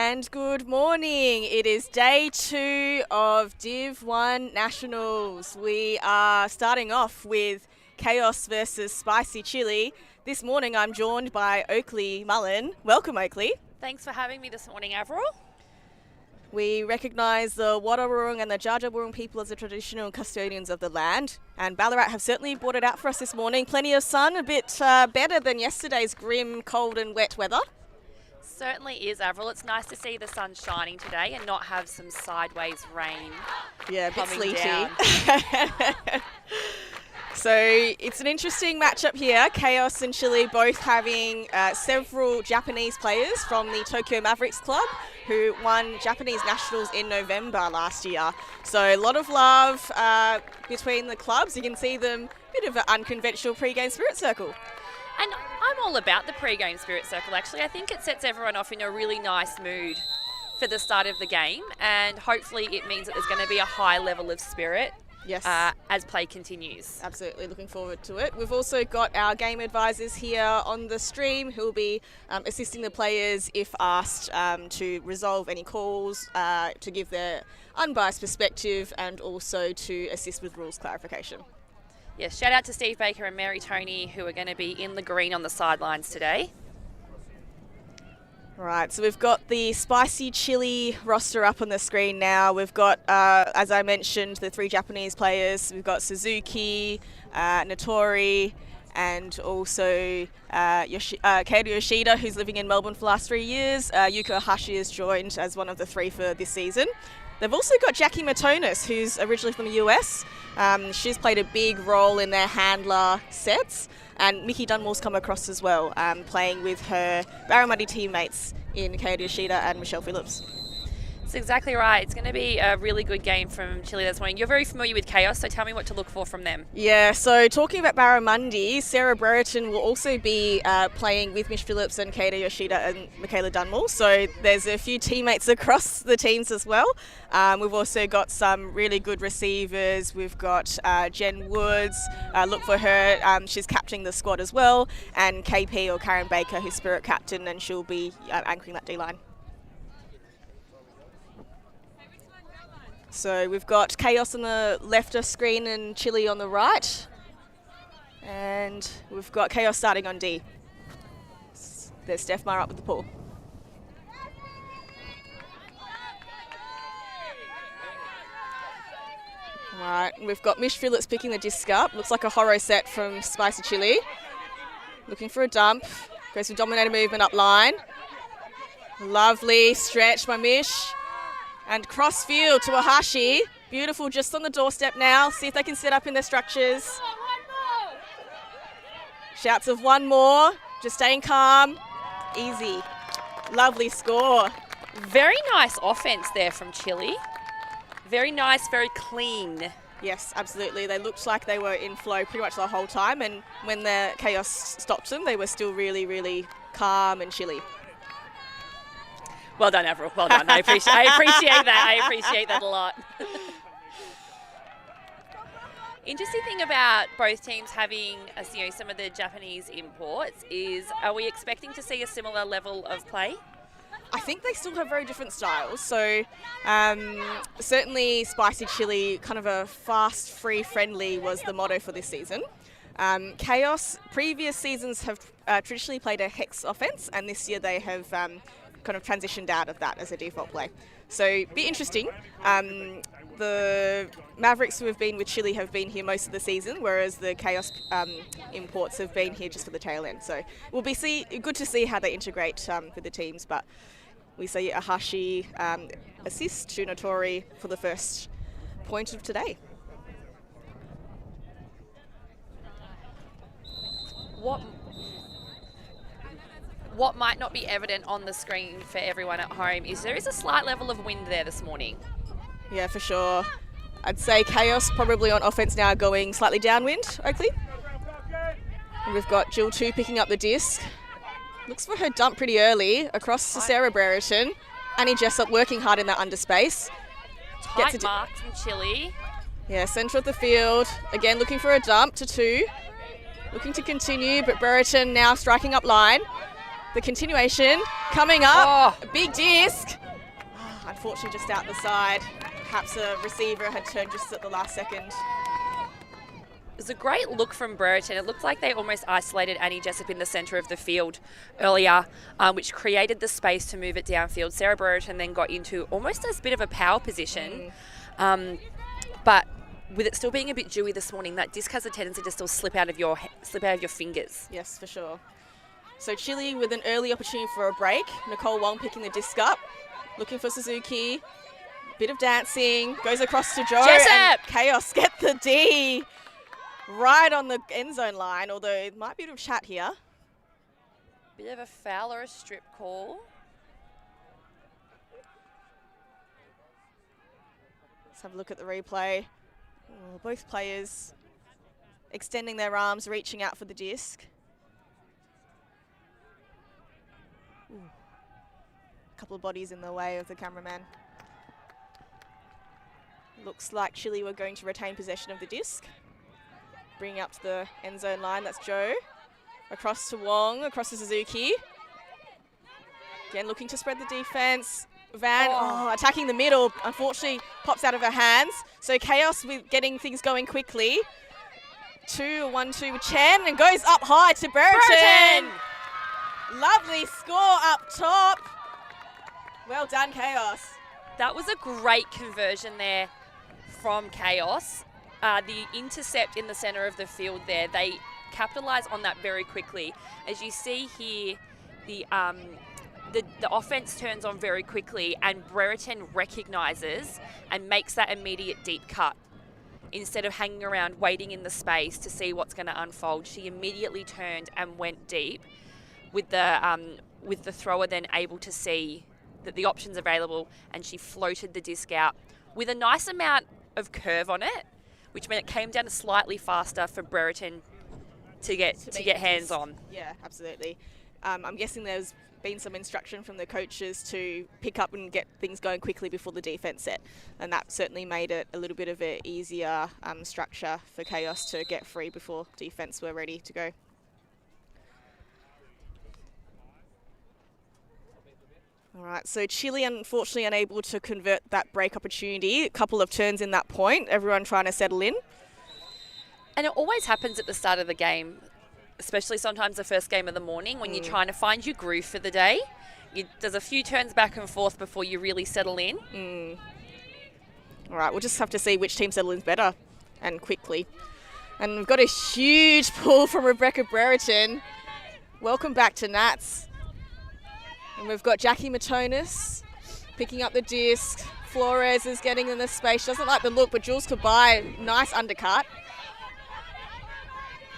And good morning. It is day 2 of Div 1 Nationals. We are starting off with KAOS versus Spicy Chili. This morning I'm joined by Oakley Mullen. Welcome, Oakley. Thanks for having me this morning, Avril. We recognise the Wadawurrung and the Djadjawurrung people as the traditional custodians of the land, and Ballarat have certainly brought it out for us this morning. Plenty of sun, a bit better than yesterday's grim, cold and wet weather. Certainly is, Avril. It's nice to see the sun shining today and not have some sideways rain. Yeah, a bit coming sleety. down. So it's an interesting matchup here. KAOS and Chile both having several Japanese players from the Tokyo Mavericks club who won Japanese Nationals in November last year. So a lot of love between the clubs. You can see them a bit of an unconventional pre-game spirit circle. And I'm all about the pre-game spirit circle, actually. I think it sets everyone off in a really nice mood for the start of the game, and hopefully it means that there's going to be a high level of spirit. Yes. As play continues. Absolutely, looking forward to it. We've also got our game advisors here on the stream who will be assisting the players if asked to resolve any calls, to give their unbiased perspective, and also to assist with rules clarification. Yes, shout out to Steve Baker and Mary Tony, who are going to be in the green on the sidelines today. Right, so we've got the Spicy Chili roster up on the screen now. We've got, as I mentioned, the 3 Japanese players. We've got Suzuki, Natori, and also Kaoru Yoshida, who's living in Melbourne for the last 3 years. Yuko Hashi is joined as one of the 3 for this season. They've also got Jackie Matonis, who's originally from the US. She's played a big role in their handler sets. And Mickey Dunmore's come across as well, playing with her Barramundi teammates in Kaoru Yoshida and Michelle Phillips. That's exactly right. It's going to be a really good game from Chile this morning. You're very familiar with KAOS, so tell me what to look for from them. Yeah, so talking about Barramundi, Sarah Brereton will also be playing with Mish Phillips and Kaoru Yoshida and Michaela Dunmore. So there's a few teammates across the teams as well. We've also got some really good receivers. We've got Jen Woods. Look for her. She's captaining the squad as well. And KP, or Karen Baker, who's spirit captain, and she'll be anchoring that D-line. So we've got KAOS on the left of screen and Chile on the right. And we've got KAOS starting on D. There's Steph Meyer up with the ball. Right, we've got Mish Phillips picking the disc up. Looks like a horror set from Spicy Chili. Looking for a dump. Goes for dominated movement up line. Lovely stretch by Mish. And cross field to Ahashi. Beautiful, just on the doorstep now. See if they can set up in their structures. Shouts of one more. Just staying calm. Easy. Lovely score. Very nice offense there from Chile. Very nice, very clean. Yes, absolutely. They looked like they were in flow pretty much the whole time. And when the KAOS stopped them, they were still really, really calm and chilly. Well done, Avril. Well done. I appreciate that. I appreciate that a lot. Interesting thing about both teams having some of the Japanese imports is, are we expecting to see a similar level of play? I think they still have very different styles. So certainly Spicy Chili, kind of a fast, free, friendly was the motto for this season. KAOS, previous seasons have traditionally played a hex offense, and this year they have kind of transitioned out of that as a default play. So be interesting. The Mavericks who have been with Chile have been here most of the season, whereas the KAOS imports have been here just for the tail end. So we'll be good to see how they integrate for the teams. But we see Ahashi assist to Natori for the first point of today. What might not be evident on the screen for everyone at home is there is a slight level of wind there this morning. Yeah, for sure. I'd say KAOS probably on offense now going slightly downwind, Oakley. And we've got Jill 2 picking up the disc. Looks for her dump pretty early across to Sarah Brereton. Annie Jessup working hard in that underspace. Tight mark from Chile. Yeah, centre of the field. Again, looking for a dump to 2. Looking to continue, but Brereton now striking up line. The continuation coming up. A big disc. Unfortunately, just out the side. Perhaps a receiver had turned just at the last second. It was a great look from Brereton. It looked like they almost isolated Annie Jessup in the centre of the field earlier, which created the space to move it downfield. Sarah Brereton then got into almost a bit of a power position. But with it still being a bit dewy this morning, that disc has a tendency to still slip out of your fingers. Yes, for sure. So Chile with an early opportunity for a break. Nicole Wong picking the disc up, looking for Suzuki. Bit of dancing, goes across to Jo, and KAOS get the D right on the end zone line, although it might be a bit of chat here. Bit of a Fowler strip call. Let's have a look at the replay. Oh, both players extending their arms, reaching out for the disc. Ooh. A couple of bodies in the way of the cameraman. Looks like Chile were going to retain possession of the disc. Bringing up to the end zone line, that's Jo. Across to Wong, across to Suzuki. Again, looking to spread the defense. Van attacking the middle, unfortunately pops out of her hands. So KAOS with getting things going quickly. 1-2 with Chen, and goes up high to Brereton. Lovely score up top. Well done, KAOS. That was a great conversion there from KAOS. The intercept in the centre of the field there, they capitalise on that very quickly. As you see here, the offence turns on very quickly, and Brereton recognises and makes that immediate deep cut. Instead of hanging around waiting in the space to see what's going to unfold, she immediately turned and went deep, with the thrower then able to see that the options available, and she floated the disc out with a nice amount of curve on it, which meant it came down slightly faster for Brereton to get hands on. Yeah, absolutely. I'm guessing there's been some instruction from the coaches to pick up and get things going quickly before the defence set, and that certainly made it a little bit of an easier structure for KAOS to get free before defence were ready to go. All right, so Chile unfortunately unable to convert that break opportunity. A couple of turns in that point, everyone trying to settle in. And it always happens at the start of the game, especially sometimes the first game of the morning when you're trying to find your groove for the day. There's a few turns back and forth before you really settle in. All right, we'll just have to see which team settles in better and quickly. And we've got a huge pull from Rebecca Brereton. Welcome back to Nats. And we've got Jackie Matonis picking up the disc. Flores is getting in the space. She doesn't like the look, but Jules Kabai, nice undercut.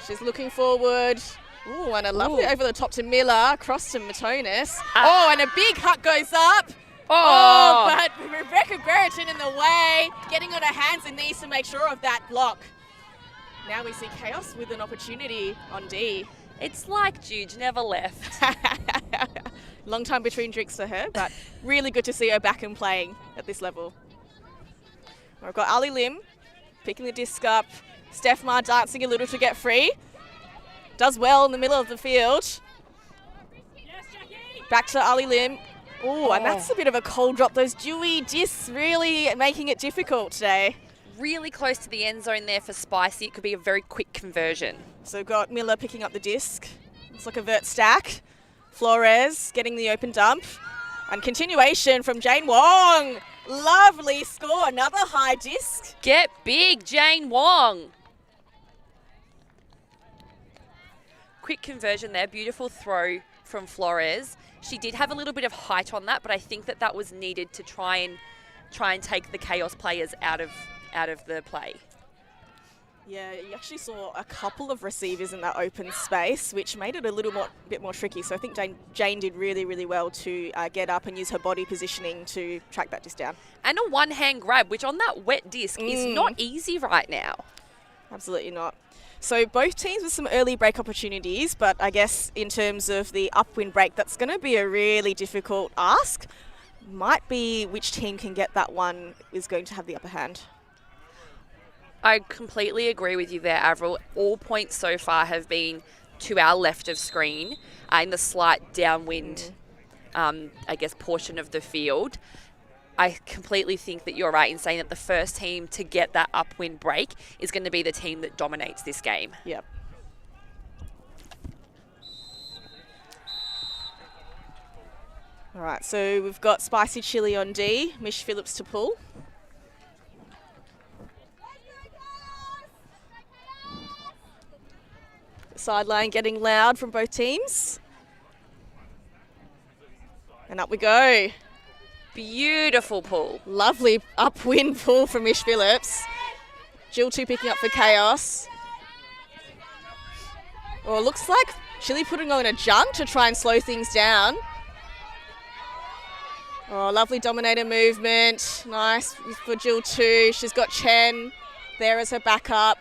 She's looking forward. Ooh, and a lovely over the top to Miller, across to Matonis. And a big hut goes up. But Rebecca Brereton in the way, getting on her hands and knees to make sure of that block. Now we see KAOS with an opportunity on D. It's like Juge never left. Long time between drinks for her, but really good to see her back and playing at this level. We've got Ali Lim picking the disc up. Steph Ma dancing a little to get free. Does well in the middle of the field. Back to Ali Lim. And that's a bit of a cold drop. Those dewy discs really making it difficult today. Really close to the end zone there for Spicy. It could be a very quick conversion. So we've got Miller picking up the disc. Looks like a vert stack. Flores getting the open dump. And continuation from Jane Wong. Lovely score. Another high disc. Get big, Jane Wong. Quick conversion there. Beautiful throw from Flores. She did have a little bit of height on that, but I think that was needed to try and take the KAOS players out of the play. Yeah, you actually saw a couple of receivers in that open space, which made it a bit more tricky. So I think Jane did really, really well to get up and use her body positioning to track that disc down. And a one-hand grab, which on that wet disc is not easy right now. Absolutely not. So both teams with some early break opportunities, but I guess in terms of the upwind break, that's going to be a really difficult ask. Might be which team can get that one is going to have the upper hand. I completely agree with you there, Avril. All points so far have been to our left of screen in the slight downwind, I guess, portion of the field. I completely think that you're right in saying that the first team to get that upwind break is going to be the team that dominates this game. Yep. All right, so we've got Spicy Chili on D, Mish Phillips to pull. Sideline getting loud from both teams. And up we go. Beautiful pull. Lovely upwind pull from Mish Phillips. ULTI picking up for KAOS. Oh, it looks like Chili putting on a jump to try and slow things down. Oh, lovely dominator movement. Nice for ULTI. She's got Chen there as her backup.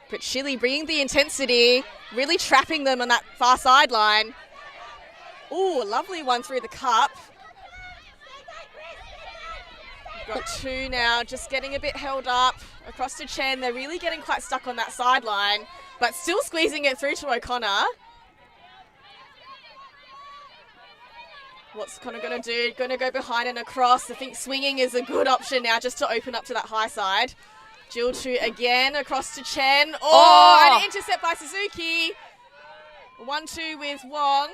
But Chili bringing the intensity, really trapping them on that far sideline. Ooh, a lovely one through the cup. We've got two now, just getting a bit held up. Across to Chen, they're really getting quite stuck on that sideline, but still squeezing it through to O'Connor. What's Connor going to do? Going to go behind and across. I think swinging is a good option now just to open up to that high side. ULTI again across to Chen. Oh, and an intercept by Suzuki. 1-2 with Wong.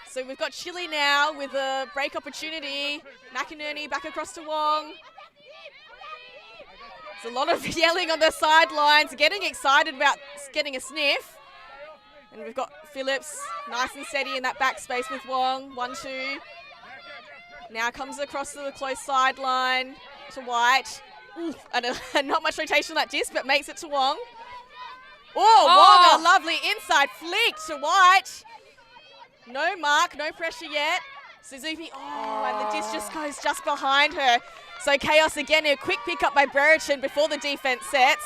So we've got Chili now with a break opportunity. McInerney back across to Wong. There's a lot of yelling on the sidelines, getting excited about getting a sniff. And we've got Phillips nice and steady in that backspace with Wong. 1-2. Now comes across to the close sideline to White. Ooh, and not much rotation on that disc, but makes it to Wong. Oh, Wong, a lovely inside flick to White. No mark, no pressure yet. Suzuki, and the disc just goes just behind her. So KAOS again, a quick pick up by Brereton before the defense sets.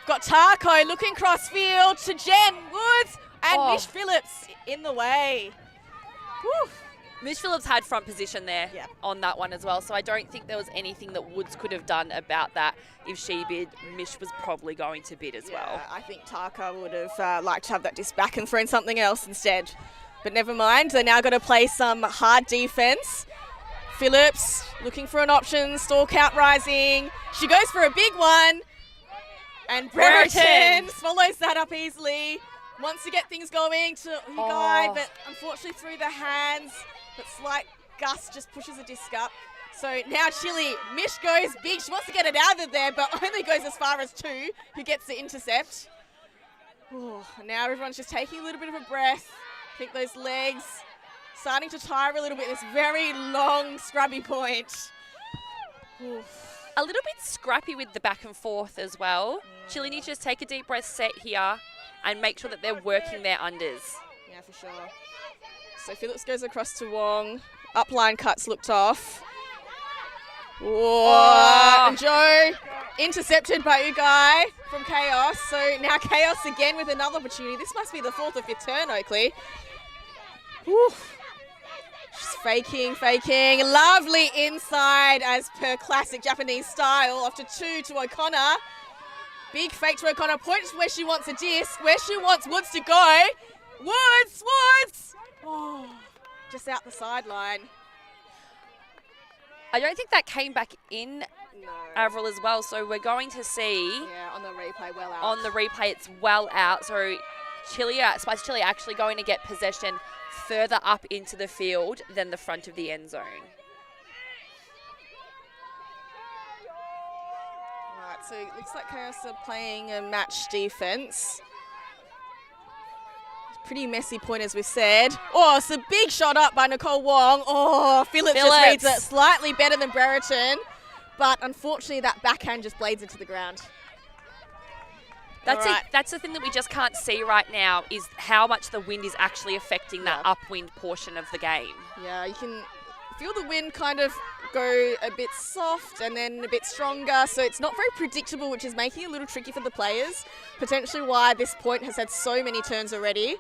Got Tarko looking cross field to Jen Woods and Mish Phillips in the way. Woo. Mish Phillips had front position there on that one as well, so I don't think there was anything that Woods could have done about that. If she bid, Mish was probably going to bid as well. I think Tarka would have liked to have that disc back and thrown something else instead. But never mind, they're now going to play some hard defense. Phillips looking for an option, stall count rising. She goes for a big one. And Brereton swallows that up easily. Wants to get things going to Ugai, but unfortunately through the hands. But slight gust just pushes the disc up. So now Chili, Mish goes big. She wants to get it out of there, but only goes as far as two, who gets the intercept. And now everyone's just taking a little bit of a breath. I think those legs starting to tire a little bit. This very long, scrubby point. A little bit scrappy with the back and forth as well. Chili needs to just take a deep breath set here and make sure that they're working their unders. Yeah, for sure. So Phillips goes across to Wong. Upline cuts looked off. And Joe intercepted by Ugai from KAOS. So now KAOS again with another opportunity. This must be the fourth or fifth turn, Oakley. She's faking. Lovely inside as per classic Japanese style. After two to O'Connor. Big fake to O'Connor. Points where she wants a disc. Where she wants Woods to go. Woods! Just out the sideline. I don't think that came back in, Avril, as well. So we're going to see... Yeah, on the replay, well out. On the replay, it's well out. So Spicy Chili actually going to get possession further up into the field than the front of the end zone. Right, so it looks like KAOS are playing a match defense. Pretty messy point, as we've said. It's a big shot up by Nicole Wong. Phillips just reads it slightly better than Brereton. But unfortunately, that backhand just blades into the ground. That's the thing that we just can't see right now is how much the wind is actually affecting that upwind portion of the game. Yeah, you can feel the wind kind of go a bit soft and then a bit stronger. So it's not very predictable, which is making it a little tricky for the players. Potentially why this point has had so many turns already.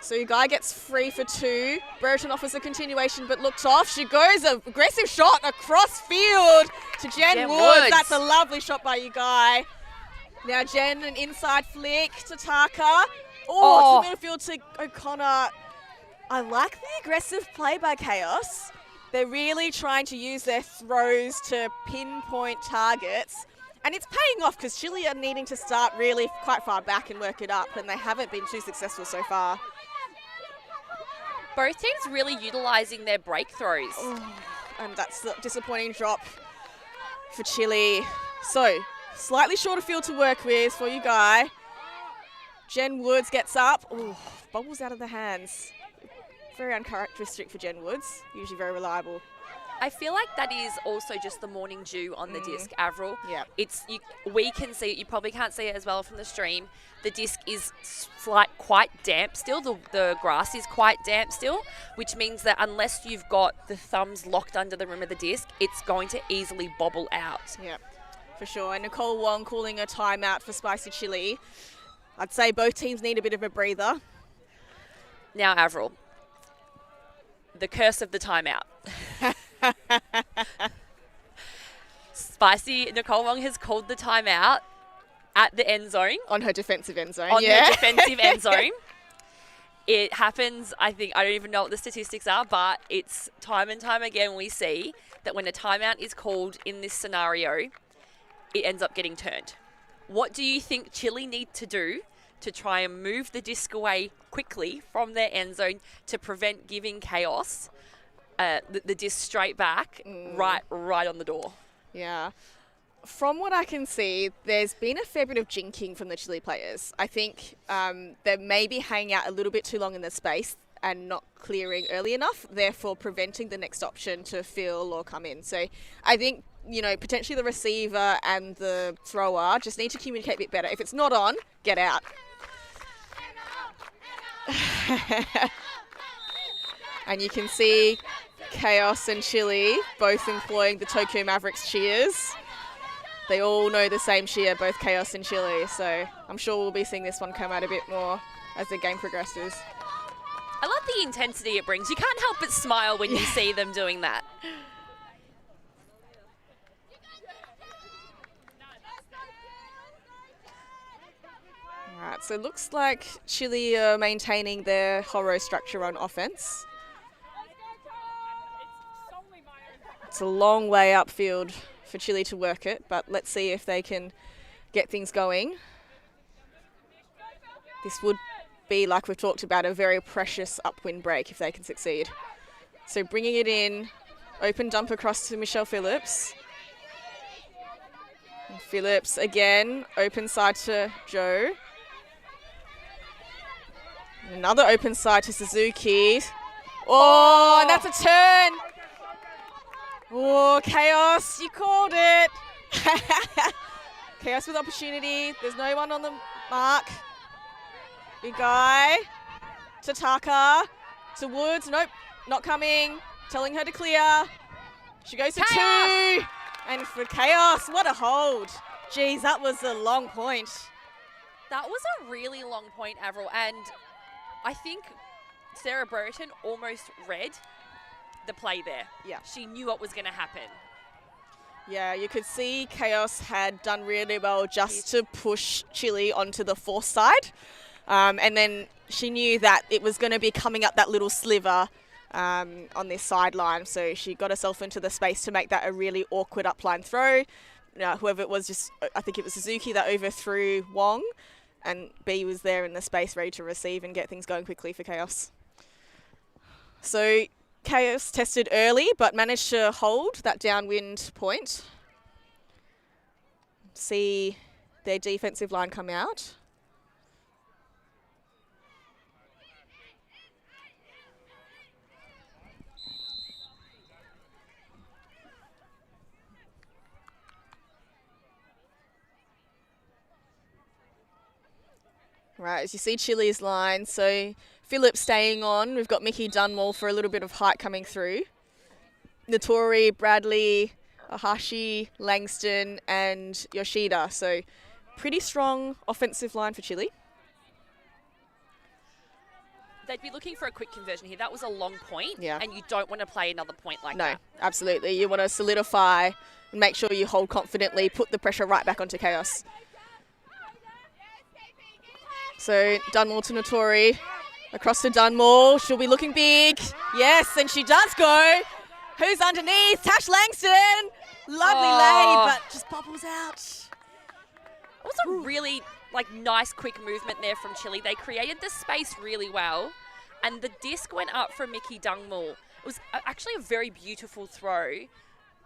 So Ugai gets free for two. Brereton offers a continuation but looks off. She goes an aggressive shot across field to Jen Woods. That's a lovely shot by Ugai. Now Jen, an inside flick to Taka. Oh, to the midfield to O'Connor. I like the aggressive play by KAOS. They're really trying to use their throws to pinpoint targets. And it's paying off because Chile are needing to start really quite far back and work it up, and they haven't been too successful so far. Both teams really utilising their break throws. Oh, and that's the disappointing drop for Chile. So, slightly shorter field to work with for you, Guy. Jen Woods gets up. Oh, bubbles out of the hands. Very uncharacteristic for Jen Woods, usually very reliable. I feel like that is also just the morning dew on the disc, Avril. Yeah. We can see it. You probably can't see it as well from the stream. The disc is quite damp still. The grass is quite damp still, which means that unless you've got the thumbs locked under the rim of the disc, it's going to easily bobble out. Yeah, for sure. And Nicole Wong calling a timeout for Spicy Chili. I'd say both teams need a bit of a breather. Now, Avril, the curse of the timeout. Spicy Nicole Wong has called the timeout at the end zone. On her defensive end zone, her defensive end zone. It happens, I don't even know what the statistics are, but it's time and time again we see that when a timeout is called in this scenario, it ends up getting turned. What do you think Chile need to do to try and move the disc away quickly from their end zone to prevent giving KAOS the disc straight back right on the door? Yeah. From what I can see, there's been a fair bit of jinking from the Chile players. I think they maybe hanging out a little bit too long in the space and not clearing early enough, therefore preventing the next option to fill or come in. So I think, potentially the receiver and the thrower just need to communicate a bit better. If it's not on, get out. And you can see KAOS and Chile both employing the Tokyo Mavericks cheers. They all know the same cheer, both KAOS and Chile, so I'm sure we'll be seeing this one come out a bit more as the game progresses. I love the intensity it brings. You can't help but smile when you see them doing that. All right, so it looks like Chile are maintaining their horror structure on offense. It's a long way upfield for Chile to work it, but let's see if they can get things going. This would be, like we've talked about, a very precious upwind break if they can succeed. So bringing it in, open dump across to Michelle Phillips. And Phillips again, open side to Joe. Another open side to Suzuki. Oh, and that's a turn. Oh, KAOS, you called it. KAOS with opportunity. There's no one on the mark. Big guy. To Taka. To Woods. Nope, not coming. Telling her to clear. She goes to two. And for KAOS, what a hold. Geez, that was a long point. That was a really long point, Avril. And I think Sarah Brereton almost read the play there. Yeah. She knew what was going to happen. Yeah, you could see KAOS had done really well just to push Chile onto the force side. And then she knew that it was going to be coming up that little sliver on this sideline. So she got herself into the space to make that a really awkward upline throw. Whoever it was, I think it was Suzuki that overthrew Wong. And B was there in the space ready to receive and get things going quickly for KAOS. So KAOS tested early but managed to hold that downwind point. See their defensive line come out. Right, as you see Chile's line, so Phillips staying on. We've got Mickey Dunmore for a little bit of height coming through. Natori, Bradley, Ahashi, Langston and Yoshida. So pretty strong offensive line for Chile. They'd be looking for a quick conversion here. That was a long point, yeah. And you don't want to play another point like that. No, absolutely. You want to solidify and make sure you hold confidently, put the pressure right back onto KAOS. So Dunmore to Notori. Across to Dunmore. She'll be looking big. Yes, and she does go. Who's underneath? Tash Langston. Lovely lay, but just bobbles out. It was a really nice quick movement there from Chile. They created the space really well, and the disc went up from Mickey Dunmore. It was actually a very beautiful throw.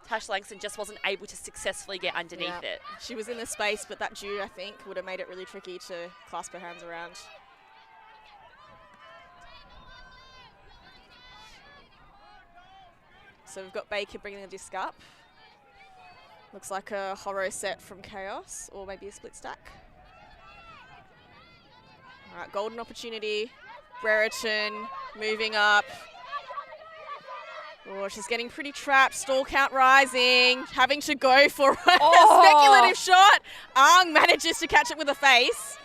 Tash Langston just wasn't able to successfully get underneath it. She was in the space, but that dew, I think, would have made it really tricky to clasp her hands around. So we've got Baker bringing the disc up. Looks like a horror set from KAOS, or maybe a split stack. All right, golden opportunity. Brereton moving up. Oh, she's getting pretty trapped. Stall count rising. Having to go for a speculative shot. Ang manages to catch it with a face.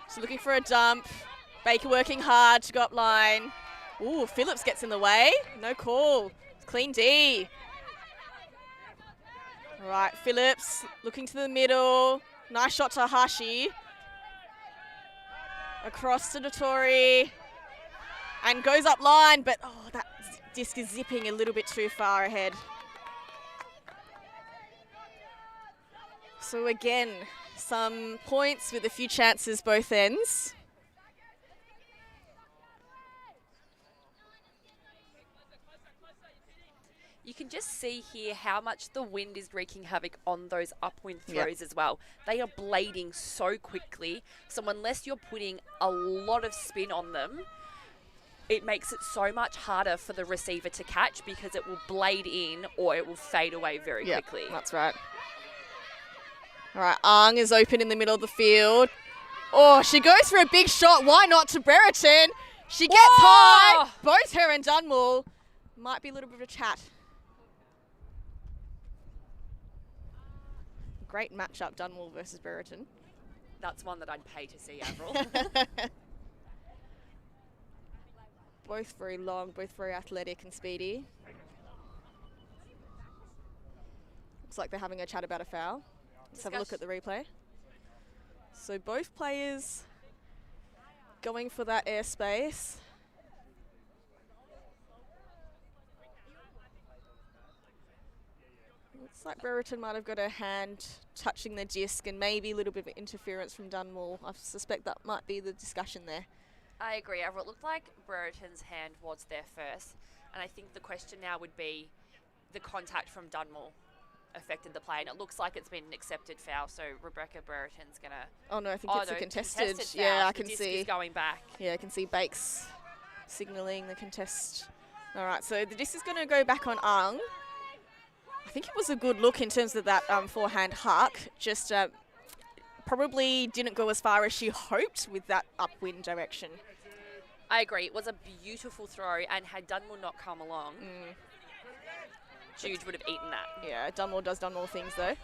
She's looking for a dump. Baker working hard to go up line. Ooh, Phillips gets in the way. No call. Clean D. All right, Phillips looking to the middle. Nice shot to Hashi. Across to Notori. And goes up line, but that disc is zipping a little bit too far ahead. So again, some points with a few chances both ends. You can just see here how much the wind is wreaking havoc on those upwind throws as well. They are blading so quickly, so unless you're putting a lot of spin on them, it makes it so much harder for the receiver to catch because it will blade in or it will fade away very quickly. That's right. All right, Ang is open in the middle of the field. Oh, she goes for a big shot. Why not to Brereton? She gets high. Both her and Dunmore. Might be a little bit of a chat. Great matchup, Dunmore versus Brereton. That's one that I'd pay to see, Avril. Both very long, both very athletic and speedy. Looks like they're having a chat about a foul. Let's have a look at the replay. So both players going for that airspace. Looks like Brereton might have got her hand touching the disc and maybe a little bit of interference from Dunmore. I suspect that might be the discussion there. I agree, Avril. It looked like Brereton's hand was there first, and I think the question now would be the contact from Dunmore affected the play, and it looks like it's been an accepted foul, so Rebecca Brereton's going to... Oh, no, I think it's a contested foul. Yeah, I the can disc see. Is going back. Yeah, I can see Bakes signalling the contest. All right, so the disc is going to go back on Ang. I think it was a good look in terms of that forehand huck, just... probably didn't go as far as she hoped with that upwind direction. I agree. It was a beautiful throw, and had Dunmore not come along, Jude would have eaten that. Yeah, Dunmore does Dunmore things though.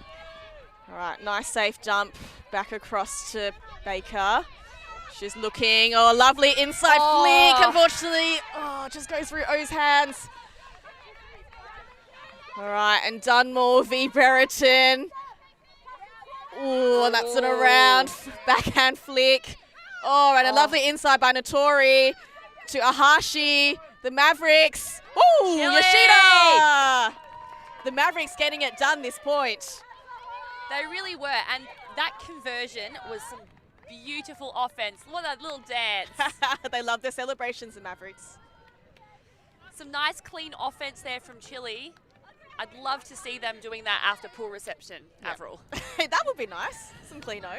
All right, nice safe dump back across to Baker. She's looking, lovely inside flick. Unfortunately, just goes through O's hands. All right, and Dunmore v Brereton. Ooh, and that's an around backhand flick. Oh, and a lovely inside by Notori to Ahashi. The Mavericks. Ooh, Yoshida! The Mavericks getting it done this point. They really were, and that conversion was some beautiful offense. Look at that little dance. They love their celebrations, the Mavericks. Some nice clean offense there from Chile. I'd love to see them doing that after pool reception, Avril. That would be nice. Some clean-o.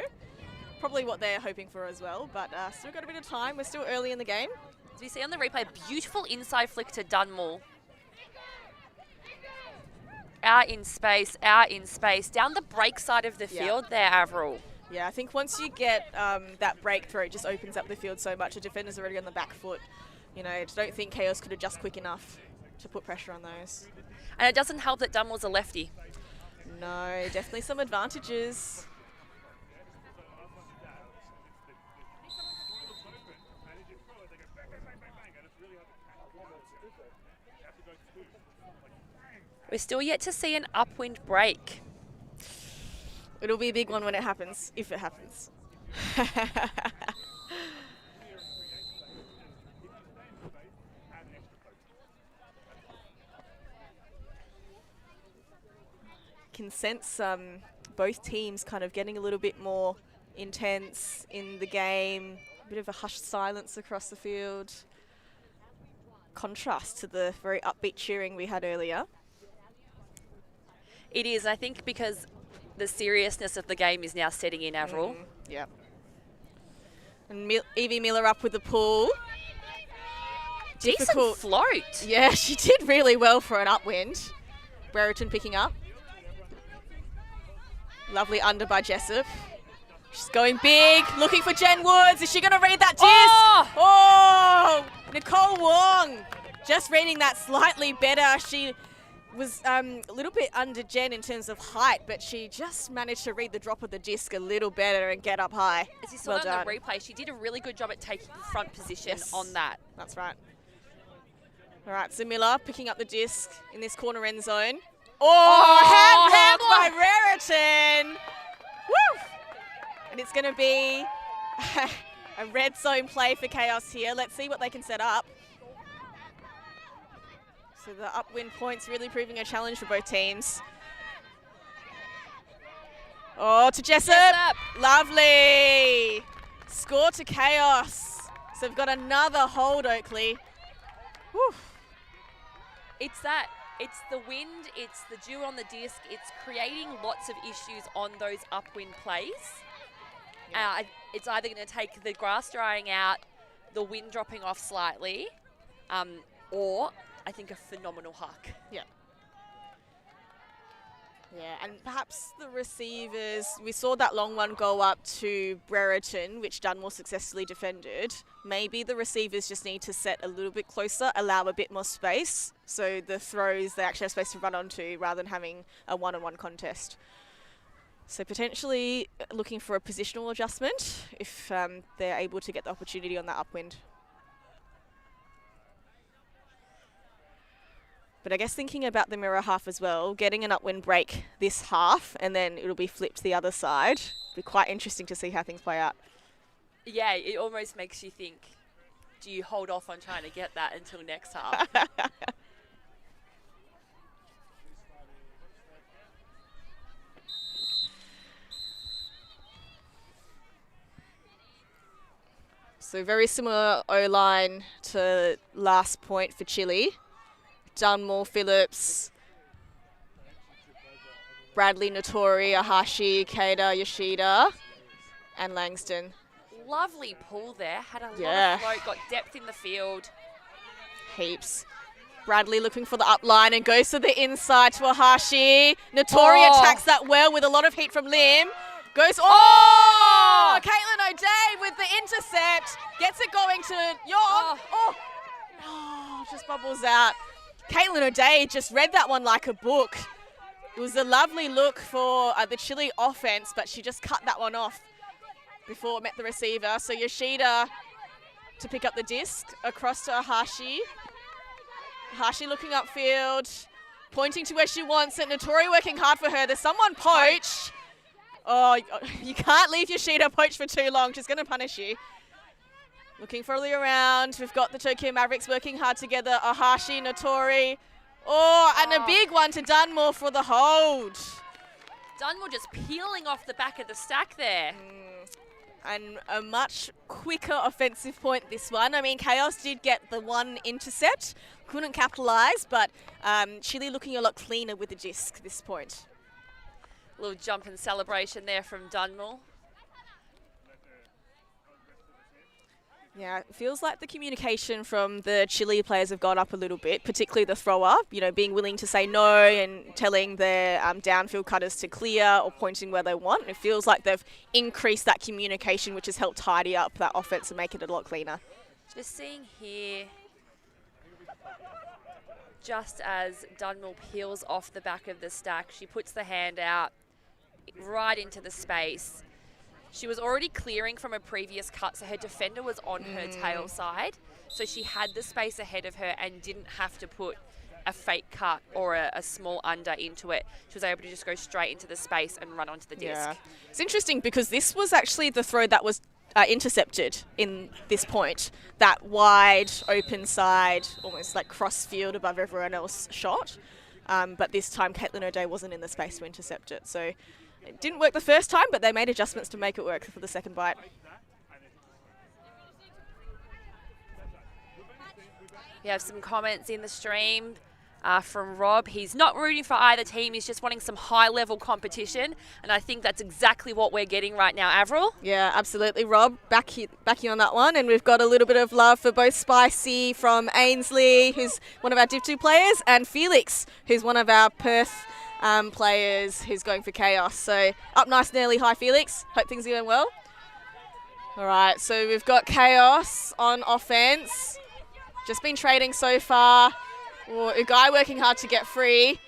Probably what they're hoping for as well, but still got a bit of time. We're still early in the game. As we see on the replay, beautiful inside flick to Dunmore. Out in space, down the break side of the field there, Avril. Yeah, I think once you get that breakthrough, it just opens up the field so much. The defender's already on the back foot. You know, I don't think KAOS could adjust quick enough to put pressure on those. And it doesn't help that Dunmore's a lefty. No, definitely some advantages. We're still yet to see an upwind break. It'll be a big one when it happens, if it happens. Can sense both teams kind of getting a little bit more intense in the game. A bit of a hushed silence across the field. Contrast to the very upbeat cheering we had earlier. It is, I think, because the seriousness of the game is now setting in, Avril. Yep. And Evie Miller up with the pull. Decent float. Yeah, she did really well for an upwind. Brereton picking up. Lovely under by Jessup. She's going big, looking for Jen Woods. Is she going to read that disc? Oh! Nicole Wong just reading that slightly better. She was a little bit under Jen in terms of height, but she just managed to read the drop of the disc a little better and get up high. As you saw on the replay, she did a really good job at taking front position on that. That's right. All right, so Miller picking up the disc in this corner end zone. Hand by Brereton. Woo! And it's going to be a red zone play for KAOS here. Let's see what they can set up. So the upwind points really proving a challenge for both teams. Oh, to Jessup. Lovely. Score to KAOS. So we've got another hold, Oakley. Whew. It's that. It's the wind, it's the dew on the disc, it's creating lots of issues on those upwind plays. Yeah. It's either going to take the grass drying out, the wind dropping off slightly, or I think a phenomenal huck. Yeah. Yeah, and perhaps the receivers, we saw that long one go up to Brereton, which Dunmore successfully defended. Maybe the receivers just need to set a little bit closer, allow a bit more space, so the throws they actually have space to run onto rather than having a one-on-one contest. So potentially looking for a positional adjustment if they're able to get the opportunity on that upwind. But I guess thinking about the mirror half as well, getting an upwind break this half and then it'll be flipped the other side. Be quite interesting to see how things play out. Yeah, it almost makes you think, do you hold off on trying to get that until next half? So very similar O-line to last point for Chile. Dunmore, Phillips, Bradley, Notori, Ahashi, Keita, Yoshida, and Langston. Lovely pull there. Had a lot of float, got depth in the field. Heaps. Bradley looking for the up line and goes to the inside to Ahashi. Notori attacks that well with a lot of heat from Lim. Goes, Caitlin O'Day with the intercept. Gets it going to just bubbles out. Caitlin O'Day just read that one like a book. It was a lovely look for the Chile offense, but she just cut that one off before it met the receiver. So Yoshida to pick up the disc across to Ahashi. Ahashi looking upfield, pointing to where she wants it. Notori working hard for her. There's someone poached. Oh, you can't leave Yoshida poached for too long. She's going to punish you. Looking further around. We've got the Tokyo Mavericks working hard together. Ahashi, Notori. And a big one to Dunmore for the hold. Dunmore just peeling off the back of the stack there. And a much quicker offensive point this one. I mean, KAOS did get the one intercept. Couldn't capitalise, but Chile looking a lot cleaner with the disc this point. Little jump and celebration there from Dunmore. Yeah, it feels like the communication from the Chile players have gone up a little bit, particularly the thrower, being willing to say no and telling their downfield cutters to clear or pointing where they want. It feels like they've increased that communication, which has helped tidy up that offense and make it a lot cleaner. Just seeing here, just as Dunmore peels off the back of the stack, she puts the hand out right into the space. She was already clearing from a previous cut, so her defender was on her tail side. So she had the space ahead of her and didn't have to put a fake cut or a small under into it. She was able to just go straight into the space and run onto the disc. Yeah. It's interesting because this was actually the throw that was intercepted in this point. That wide, open side, almost like cross field above everyone else shot. But this time, Caitlin O'Day wasn't in the space to intercept it. So it didn't work the first time, but they made adjustments to make it work for the second bite. We have some comments in the stream from Rob. He's not rooting for either team. He's just wanting some high-level competition, and I think that's exactly what we're getting right now. Avril? Yeah, absolutely, Rob. Back you on that one. And we've got a little bit of love for both Spicy from Ainsley, who's one of our Div 2 players, and Felix, who's one of our Perth players who's going for KAOS. So up nice and early. Hi, Felix. Hope things are going well. All right, so we've got KAOS on offense. Just been trading so far. A guy working hard to get free.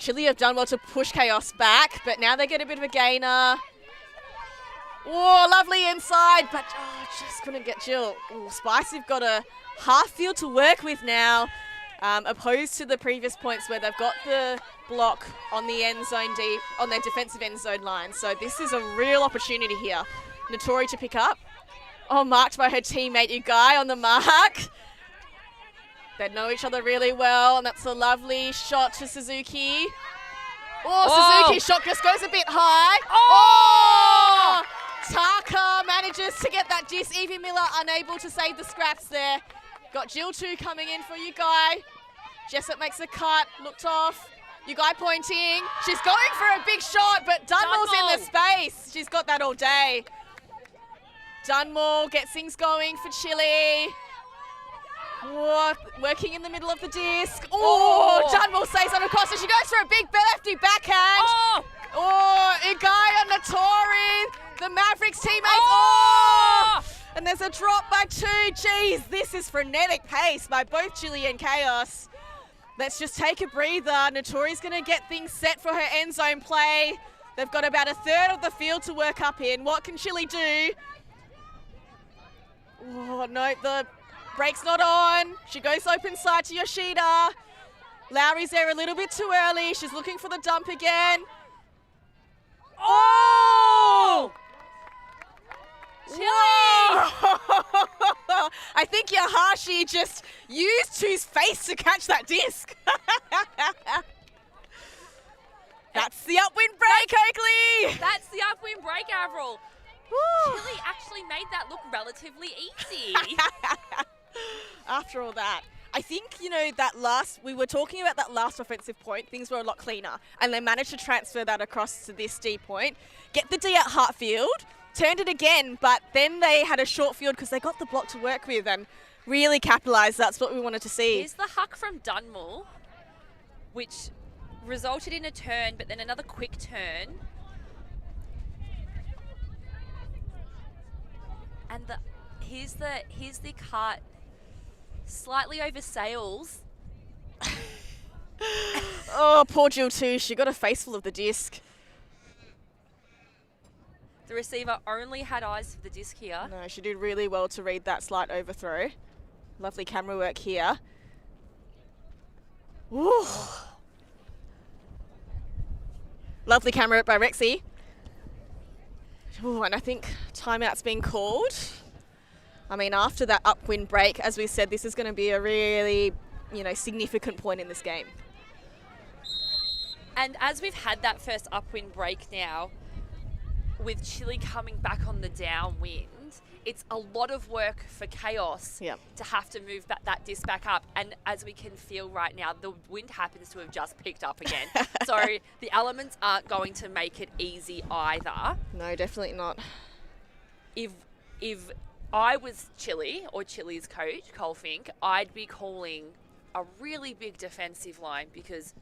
Chile have done well to push KAOS back, but now they get a bit of a gainer. Oh, lovely inside, but just couldn't get Jill. Spice have got a half field to work with now, opposed to the previous points where they've got the block on the end zone deep, on their defensive end zone line. So this is a real opportunity here. Notori to pick up. Oh, marked by her teammate Ugai on the mark. They know each other really well, and that's a lovely shot to Suzuki. Oh, Suzuki's shot just goes a bit high. Oh! Taka manages to get that disc. Evie Miller unable to save the scraps there. Got Jill 2 coming in for Ugai. Jessup makes a cut, looked off. Ugai pointing. She's going for a big shot, but Dunmore's in the space. She's got that all day. Dunmore gets things going for Chile. Oh, working in the middle of the disc. Oh, Dunmore saves on across, and she goes for a big lefty backhand. Oh, Ugai and Notori, the Mavericks teammates. Oh! And there's a drop by 2. Jeez, this is frenetic pace by both Chile and KAOS. Let's just take a breather. Notori's going to get things set for her end zone play. They've got about a third of the field to work up in. What can Chile do? Oh, no, the brake's not on. She goes open side to Yoshida. Lowry's there a little bit too early. She's looking for the dump again. Oh! Chile! I think Yahashi just used his face to catch that disc. That's the upwind break, Oakley! That's the upwind break, Avril. Chile actually made that look relatively easy. After all that. I think, we were talking about that last offensive point, things were a lot cleaner, and they managed to transfer that across to this D point, get the D at Hartfield, turned it again, but then they had a short field because they got the block to work with and really capitalised. That's what we wanted to see. Here's the huck from Dunmore, which resulted in a turn, but then another quick turn. And here's the cut, slightly over sails. Oh, poor Jill too. She got a face full of the disc. The receiver only had eyes for the disc here. No, she did really well to read that slight overthrow. Lovely camera work here. Ooh. Lovely camera work by Rexy. Ooh, and I think timeout's been called. I mean, after that upwind break, as we said, this is going to be a really, significant point in this game. And as we've had that first upwind break now, with Chile coming back on the downwind, it's a lot of work for KAOS to have to move that disc back up. And as we can feel right now, the wind happens to have just picked up again. So the elements aren't going to make it easy either. No, definitely not. If I was Chile or Chile's coach, Cole Fink, I'd be calling a really big defensive line because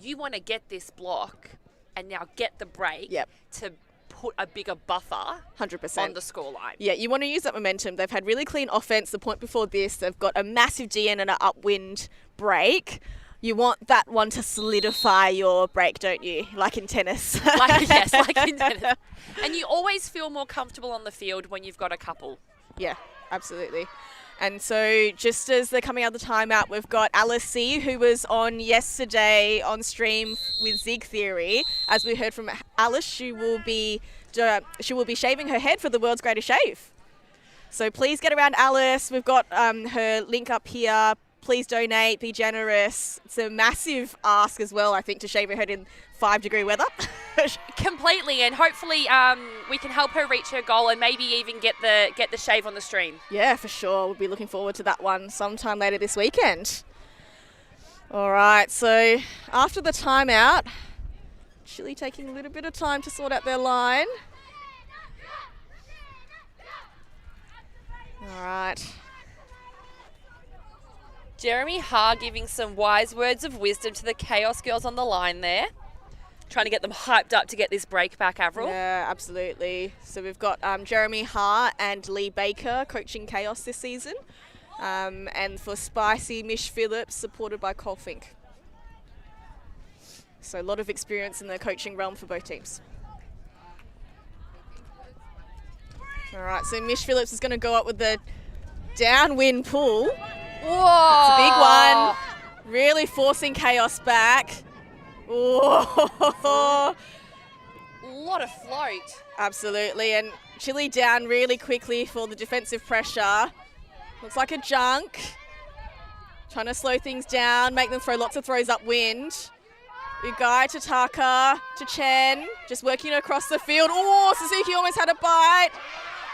you want to get this block and now get the break to put a bigger buffer 100% on the scoreline. Yeah, you want to use that momentum. They've had really clean offense. The point before this, they've got a massive DN and an upwind break. You want that one to solidify your break, don't you? Like in tennis. like in tennis. And you always feel more comfortable on the field when you've got a couple. Yeah, Absolutely. And so just as they're coming out of the timeout, we've got Alice C, who was on yesterday on stream with Zig Theory. As we heard from Alice, she will be shaving her head for the world's greatest shave. So please get around Alice. We've got her link up here. Please donate, be generous. It's a massive ask as well, I think, to shave her head in 5-degree weather. Completely, and hopefully we can help her reach her goal and maybe even get the shave on the stream. Yeah, for sure. We'll be looking forward to that one sometime later this weekend. All right, so after the timeout, Chile taking a little bit of time to sort out their line. All right. Jeremy Ha giving some wise words of wisdom to the KAOS girls on the line there. Trying to get them hyped up to get this break back, Avril. Yeah, absolutely. So we've got Jeremy Ha and Lee Baker coaching KAOS this season. And for Spicy, Mish Phillips, supported by Cole Fink. So a lot of experience in the coaching realm for both teams. All right, so Mish Phillips is going to go up with the downwind pull. Whoa! It's a big one. Really forcing KAOS back. Whoa! A lot of float. Absolutely, and Chile down really quickly for the defensive pressure. Looks like a junk. Trying to slow things down, make them throw lots of throws upwind. Ugai to Taka, to Chen, just working across the field. Oh, Suzuki almost had a bite.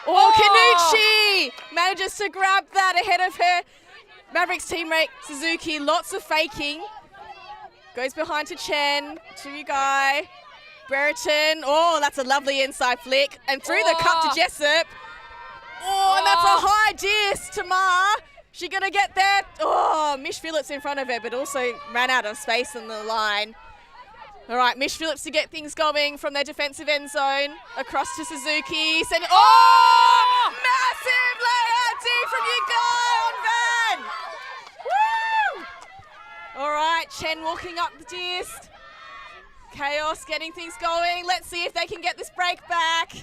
Oh, Kanuchi manages to grab that ahead of her Mavericks teammate Suzuki. Lots of faking. Goes behind to Chen, to Ugai. Brereton, oh, that's a lovely inside flick. And through the cup to Jessup. Oh, and that's a high diss to Ma. She gonna get there? Oh, Mish Phillips in front of her, but also ran out of space in the line. All right, Mish Phillips to get things going from their defensive end zone. Across to Suzuki. Send it. Oh! Massive layout deep from Ugai on Van. Woo! All right, Chen walking up the disc. KAOS getting things going. Let's see if they can get this break back.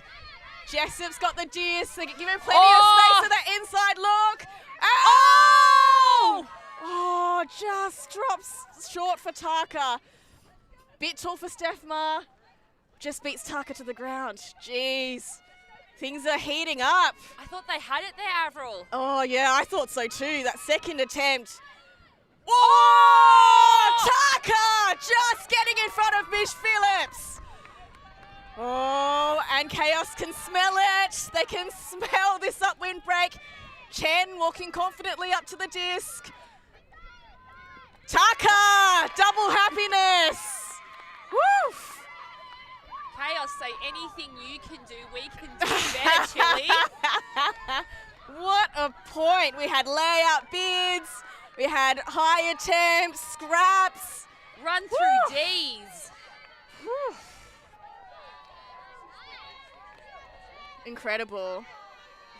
Jessup's got the disc. They give him plenty of space for that inside look. Oh, just drops short for Taka. Bit tall for Stefma. Just beats Taka to the ground. Jeez. Things are heating up. I thought they had it there, Avril. Oh, yeah, I thought so too. That second attempt. Oh! Taka just getting in front of Mish Phillips. Oh, and KAOS can smell it. They can smell this upwind break. Chen walking confidently up to the disc. Taka, double happiness. Woo! KAOS say anything you can do, we can do better, Chile. What a point. We had layout bids. We had high attempts, scraps. Run through Ds. Whew. Incredible.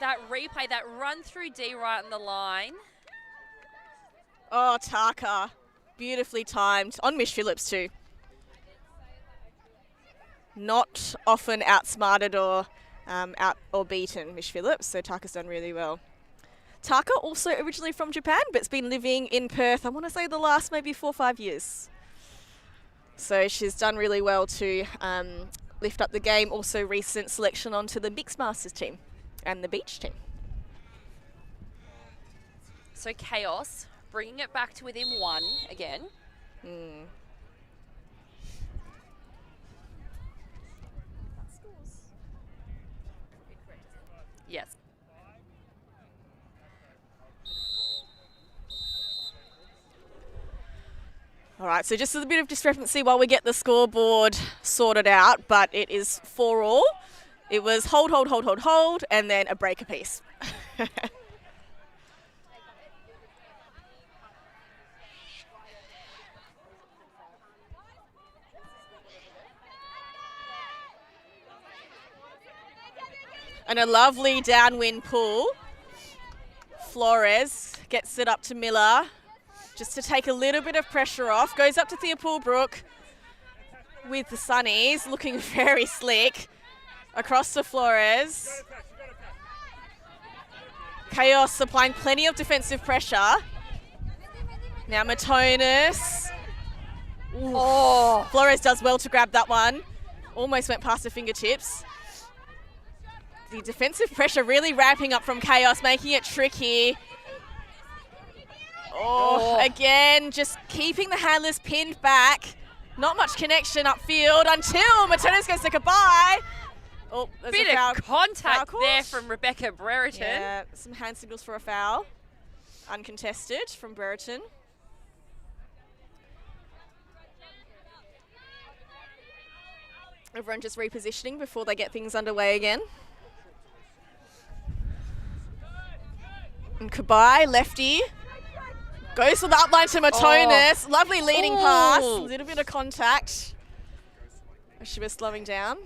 That replay, that run through D right on the line. Oh, Taka. Beautifully timed. On Mish Phillips too. Not often outsmarted or beaten Mish Phillips, so Taka's done really well. Taka also originally from Japan, but has been living in Perth, I want to say the last maybe 4 or 5 years. So she's done really well to lift up the game. Also recent selection onto the Mixed Masters team and the Beach team. So KAOS bringing it back to within 1 again. Yes. All right, so just a bit of discrepancy while we get the scoreboard sorted out, but it is 4-all. It was hold, hold, hold, hold, hold, and then a break apiece. And a lovely downwind pull. Flores gets it up to Miller just to take a little bit of pressure off. Goes up to Thea Poolbrook with the Sunnies, looking very slick. Across to Flores. KAOS applying plenty of defensive pressure. Now Matonis. Oh, Flores does well to grab that one. Almost went past her fingertips. The defensive pressure really ramping up from KAOS, making it tricky. Oh, again, just keeping the handlers pinned back. Not much connection upfield until Matonis goes to goodbye. Oh, there's bit a foul, of contact foul there from Rebecca Brereton. Yeah, some hand signals for a foul. Uncontested from Brereton. Everyone just repositioning before they get things underway again. And Kabai, lefty. Goes for the upline to Matonis. Oh. Lovely leading pass. A little bit of contact. She was slowing down.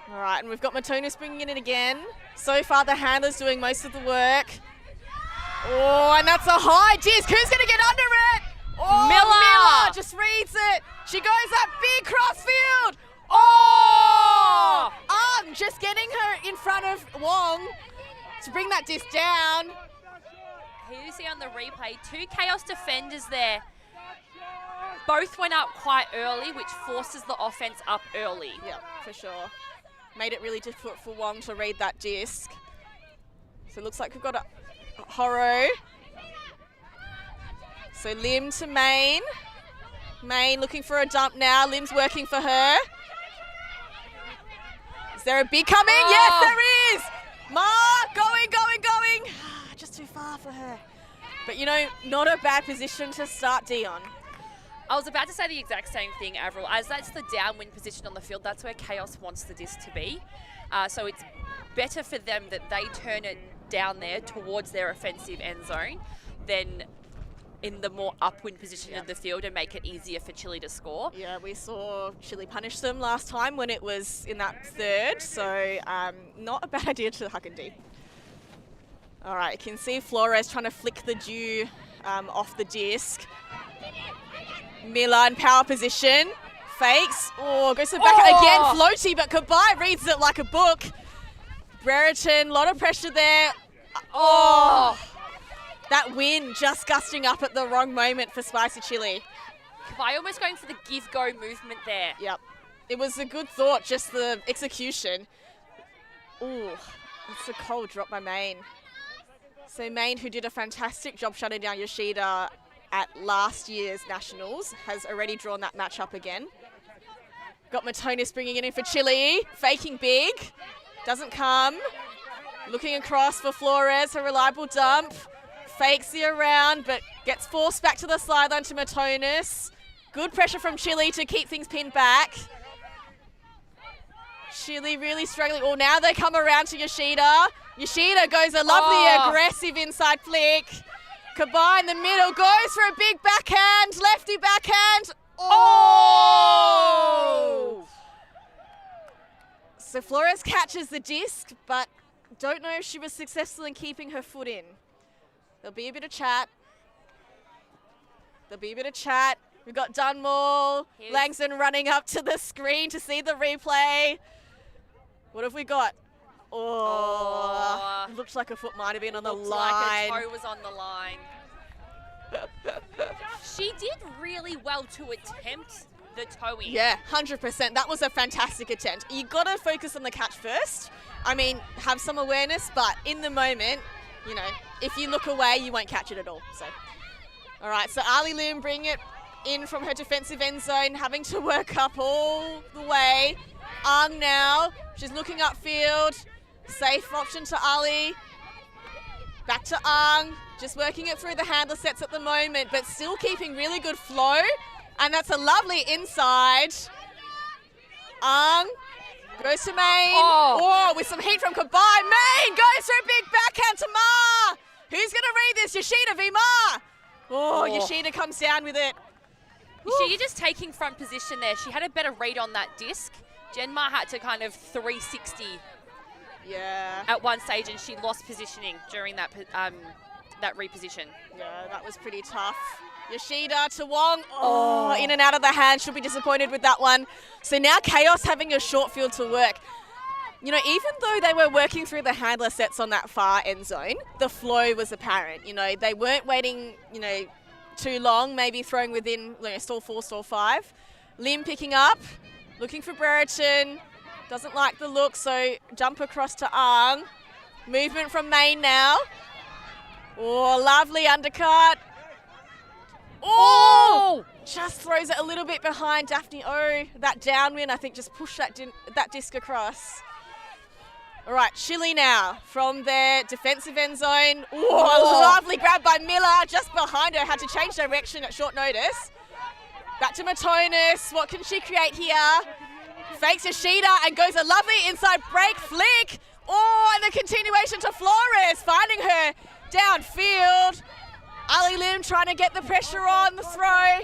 All right, and we've got Matonis bringing it in again. So far, the handler's doing most of the work. Oh, and that's a high disc. Who's going to get under it? Oh, Miller just reads it. She goes up big crossfield. Oh! Just getting her in front of Wong to bring that disc down. Here you see on the replay, 2 KAOS defenders there. Both went up quite early, which forces the offense up early. Yep, for sure. Made it really difficult for Wong to read that disc. So it looks like we've got a Horo. So Lim to Main. Main looking for a dump now. Lim's working for her. Is there a big coming? Oh. Yes, there is! Ma, going. Just too far for her. But, you know, not a bad position to start Dion. I was about to say the exact same thing, Avril. As that's the downwind position on the field, that's where KAOS wants the disc to be. So it's better for them that they turn it down there towards their offensive end zone than in the more upwind position of the field and make it easier for Chile to score. Yeah, we saw Chile punish them last time when it was in that third, so not a bad idea to huck and deep. All right, you can see Flores trying to flick the dew off the disc. Miller in power position, fakes, goes to the back again, floaty, but Kabai reads it like a book. Brereton, a lot of pressure there. That wind just gusting up at the wrong moment for Spicy Chili. Kabai almost going for the give-go movement there. Yep, it was a good thought, just the execution. Ooh, that's a cold drop by Main. So Main, who did a fantastic job shutting down Yoshida at last year's Nationals, has already drawn that match up again. Got Matonis bringing it in for Chile, faking big, doesn't come. Looking across for Flores, her reliable dump. Fakes the around, but gets forced back to the sideline to Matonis. Good pressure from Chile to keep things pinned back. Chile really struggling. Oh, now they come around to Yoshida. Yoshida goes a lovely aggressive inside flick. Kabai in the middle, goes for a big backhand, lefty backhand. Oh! So Flores catches the disc, but don't know if she was successful in keeping her foot in. There'll be a bit of chat. We've got Dunmore, Langson running up to the screen to see the replay. What have we got? Oh, looks like a foot might have been on the line. Like a toe was on the line. She did really well to attempt the toe-in. Yeah, 100%. That was a fantastic attempt. You got to focus on the catch first. I mean, have some awareness, but in the moment, you know, if you look away, you won't catch it at all. So, all right, so Ali Lim bringing it in from her defensive end zone, having to work up all the way. Ang now, she's looking upfield. Safe option to Ali. Back to Ang, just working it through the handler sets at the moment, but still keeping really good flow. And that's a lovely inside. Ang goes to Main. With some heat from Kabai. Main goes for a big backhand to Ma. Who's going to read this? Yoshida v. Ma. Yoshida comes down with it. Yoshida just taking front position there. She had a better read on that disc. Jen Ma had to kind of 360 at one stage, and she lost positioning during that that reposition. Yeah, that was pretty tough. Yoshida to Wong. Oh, in and out of the hand. She'll be disappointed with that one. So now KAOS having a short field to work. You know, even though they were working through the handler sets on that far end zone, the flow was apparent. You know, they weren't waiting, you know, too long, maybe throwing within, you know, stall 4, stall 5. Lim picking up, looking for Brereton. Doesn't like the look, so jump across to Ang. Movement from Main now. Oh, lovely undercut. Oh! Just throws it a little bit behind Daphne. Oh, that downwind, I think, just pushed that disc across. All right, Chile now from their defensive end zone. Oh, lovely grab by Miller, just behind her. Had to change direction at short notice. Back to Matonis. What can she create here? Fakes Yoshida and goes a lovely inside break flick. Oh, and the continuation to Flores, finding her downfield. Ali Lim trying to get the pressure on the throw.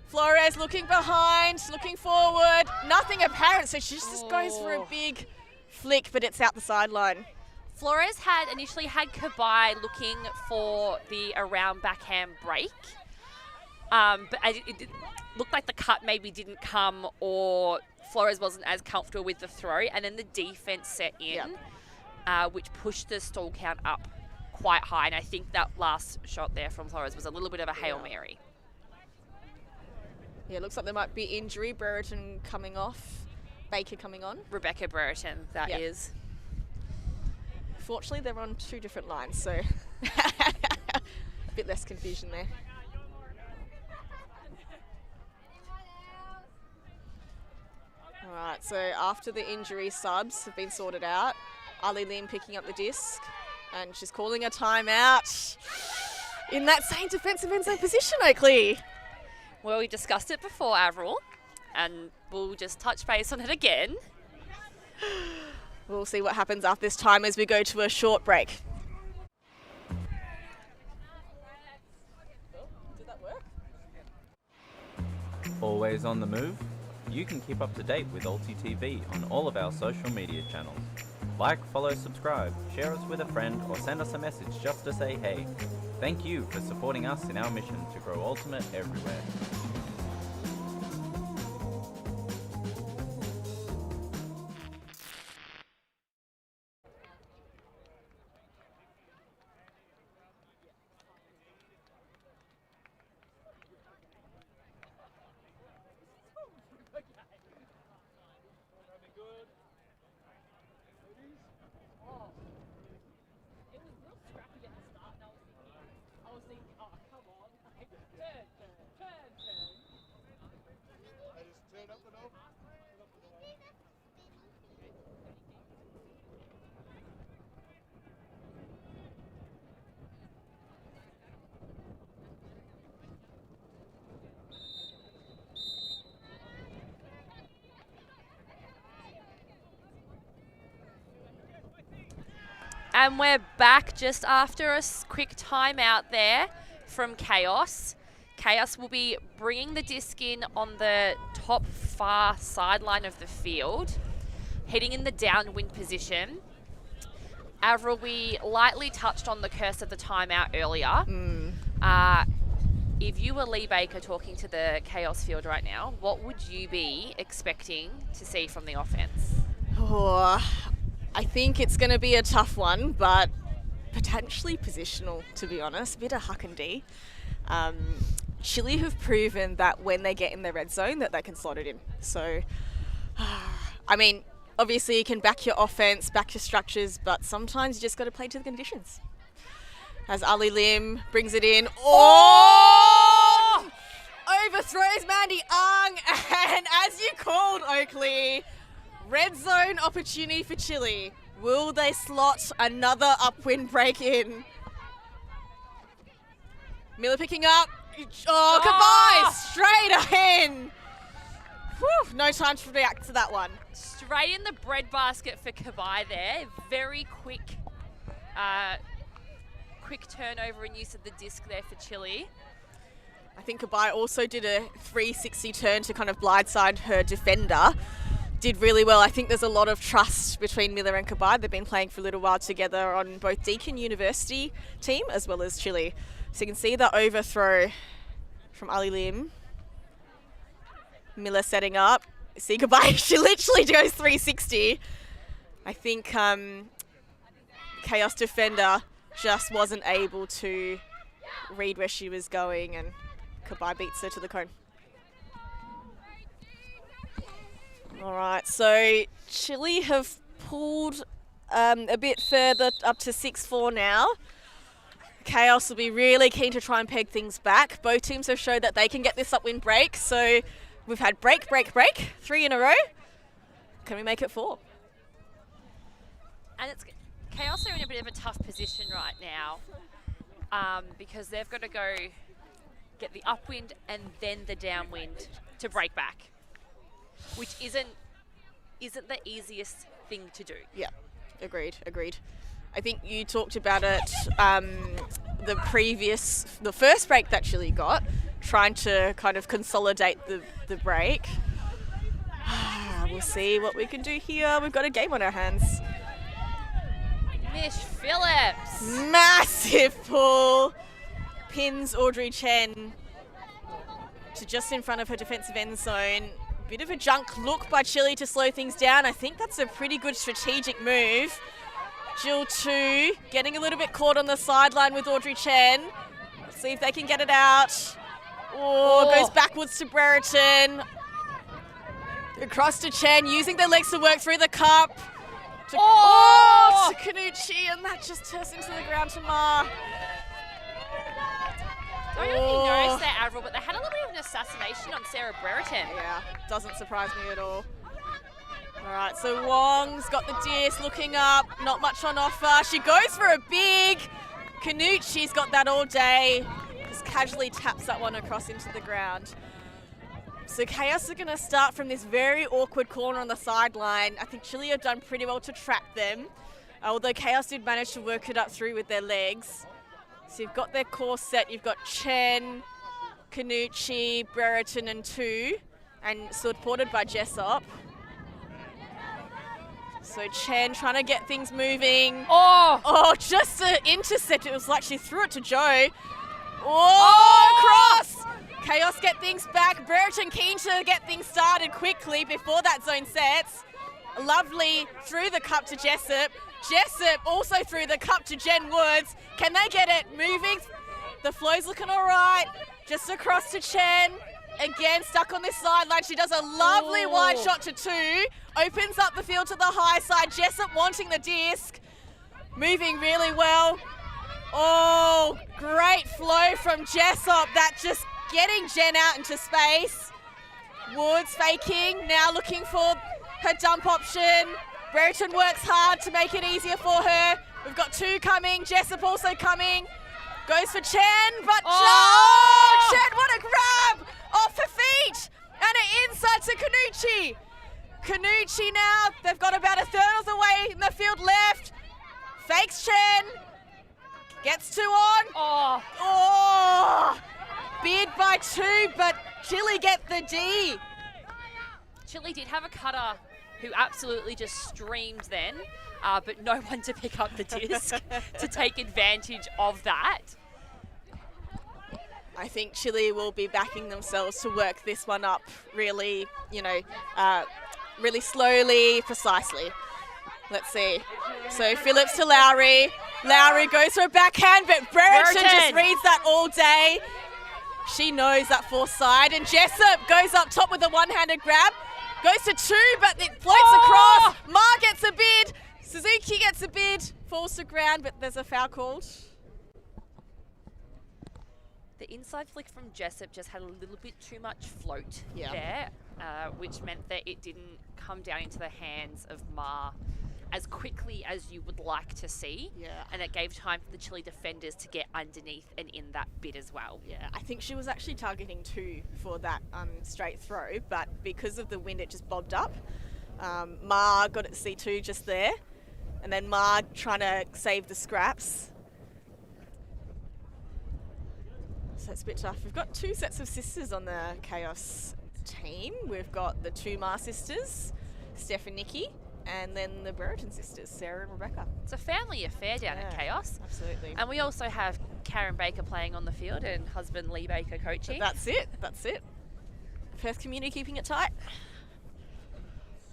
Flores looking behind, looking forward. Nothing apparent, so she just goes for a big flick, but it's out the sideline. Flores had initially had Kabai looking for the around backhand break, but it looked like the cut maybe didn't come, or Flores wasn't as comfortable with the throw, and then the defense set in, which pushed the stall count up quite high, and I think that last shot there from Flores was a little bit of a Hail Mary. Yeah, looks like there might be injury. Brereton coming off, Baker coming on. Rebecca Brereton, that is. Fortunately, they're on 2 different lines, so a bit less confusion there. All right, so after the injury subs have been sorted out, Ali Lim picking up the disc, and she's calling a timeout in that same defensive end zone position, Oakley. Well, we discussed it before, Avril, and we'll just touch base on it again. We'll see what happens after this time as we go to a short break. Did that work? Always on the move? You can keep up to date with ULTI.TV on all of our social media channels. Like, follow, subscribe, share us with a friend, or send us a message just to say hey. Thank you for supporting us in our mission to grow Ultimate everywhere. And we're back just after a quick timeout there from KAOS. KAOS will be bringing the disc in on the top far sideline of the field, heading in the downwind position. Avril, we lightly touched on the curse of the timeout earlier. If you were Lee Baker talking to the KAOS field right now, what would you be expecting to see from the offense? Oh, I think it's going to be a tough one, but potentially positional, to be honest. A bit of huck and D. Chile have proven that when they get in the red zone that they can slot it in. So, I mean, obviously you can back your offense, back your structures, but sometimes you just got to play to the conditions. As Ali Lim brings it in. Oh! Overthrows Mandy Ang, and as you called, Oakley, red zone opportunity for Chile. Will they slot another upwind break in? Miller picking up. Oh, Kabai! Straight in. Whew, no time to react to that one. Straight in the breadbasket for Kabai there. Very quick turnover and use of the disc there for Chile. I think Kabai also did a 360 turn to kind of blindside her defender. Did really well. I think there's a lot of trust between Miller and Kabai. They've been playing for a little while together on both Deakin University team as well as Chile. So you can see the overthrow from Ali Lim. Miller setting up. See goodbye. She literally goes 360. I think KAOS defender just wasn't able to read where she was going, and Kabai beats her to the cone. All right, so Chile have pulled a bit further up to 6-4 now. KAOS will be really keen to try and peg things back. Both teams have showed that they can get this upwind break. So we've had break, 3 in a row. Can we make it 4? And KAOS are in a bit of a tough position right now because they've got to go get the upwind and then the downwind to break back, which isn't the easiest thing to do. Yeah, agreed. I think you talked about it, the first break that Chile got, trying to kind of consolidate the break. We'll see what we can do here. We've got a game on our hands. Mish Phillips. Massive pull. Pins Audrey Chen to just in front of her defensive end zone. Bit of a junk look by Chile to slow things down. I think that's a pretty good strategic move. Jill 2 getting a little bit caught on the sideline with Audrey Chen. Let's see if they can get it out. Oh, goes backwards to Brereton. Across to Chen, using their legs to work through the cup. To Kanucci, and that just turns into the ground to Ma. I don't know if you noticed that, Avril, but they had a little bit of an assassination on Sarah Brereton. Yeah, doesn't surprise me at all. All right, so Wong's got the disc, looking up, not much on offer. She goes for a big. Kanucci's got that all day. Just casually taps that one across into the ground. So KAOS are going to start from this very awkward corner on the sideline. I think Chile have done pretty well to trap them, although KAOS did manage to work it up through with their legs. So you've got their core set. You've got Chen, Kanucci, Brereton and 2, and supported by Jessop. So Chen trying to get things moving. Oh, just to intercept. It was like she threw it to Joe. Cross! KAOS get things back. Brereton keen to get things started quickly before that zone sets. Lovely through the cup to Jessup. Jessup also through the cup to Jen Woods. Can they get it moving? The flow's looking all right. Just across to Chen. Again, stuck on this sideline. She does a lovely wide shot to 2. Opens up the field to the high side. Jessup wanting the disc. Moving really well. Oh, great flow from Jessup. That just getting Jen out into space. Woods faking. Now looking for her dump option. Brereton works hard to make it easier for her. We've got 2 coming. Jessup also coming. Goes for Chen, but Chen, what a grab! Off her feet! And it inside to Kanucci. Kanucci now, they've got about a third of the way in the field left. Fakes Chen. Gets 2 on. Bid by 2, but Chile get the D. Chile did have a cutter who absolutely just streamed then, but no one to pick up the disc to take advantage of that. I think Chile will be backing themselves to work this one up really, really slowly, precisely. Let's see. So Phillips to Lowry. Lowry goes for a backhand, but Brereton just reads that all day. She knows that force side, and Jessup goes up top with a one-handed grab. Goes to 2, but it floats across. Ma gets a bid. Suzuki gets a bid. Falls to ground, but there's a foul called. The inside flick from Jessup just had a little bit too much float there, which meant that it didn't come down into the hands of Ma as quickly as you would like to see. Yeah. And it gave time for the Chile defenders to get underneath and in that bit as well. Yeah, I think she was actually targeting 2 for that straight throw, but because of the wind, it just bobbed up. Ma got it C2 just there, and then Ma trying to save the scraps. So it's a bit tough. We've got 2 sets of sisters on the KAOS team. We've got the 2 Ma sisters, Steph and Nikki, and then the Brereton sisters, Sarah and Rebecca. It's a family affair down at KAOS. Absolutely. And we also have Karen Baker playing on the field and husband Lee Baker coaching. But that's it. That's it. Perth community keeping it tight.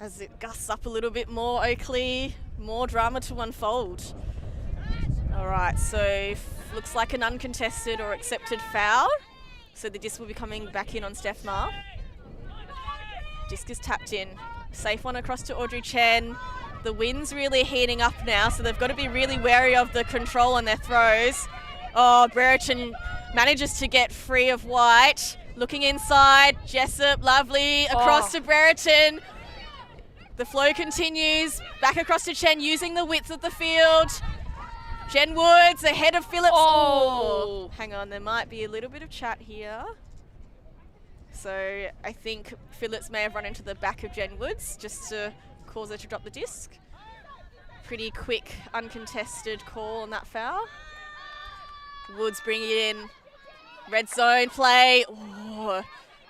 As it gusts up a little bit more, Oakley, more drama to unfold. All right, so looks like an uncontested or accepted foul. So the disc will be coming back in on Steph Ma. Disc is tapped in. Safe one across to Audrey Chen. The wind's really heating up now, so they've got to be really wary of the control on their throws. Oh, Brereton manages to get free of White. Looking inside, Jessup, lovely, across to Brereton. The flow continues, back across to Chen, using the width of the field. Jen Woods ahead of Phillips. Oh, hang on, there might be a little bit of chat here. So I think Phillips may have run into the back of Jen Woods just to cause her to drop the disc. Pretty quick, uncontested call on that foul. Woods bringing it in. Red zone play. Oh,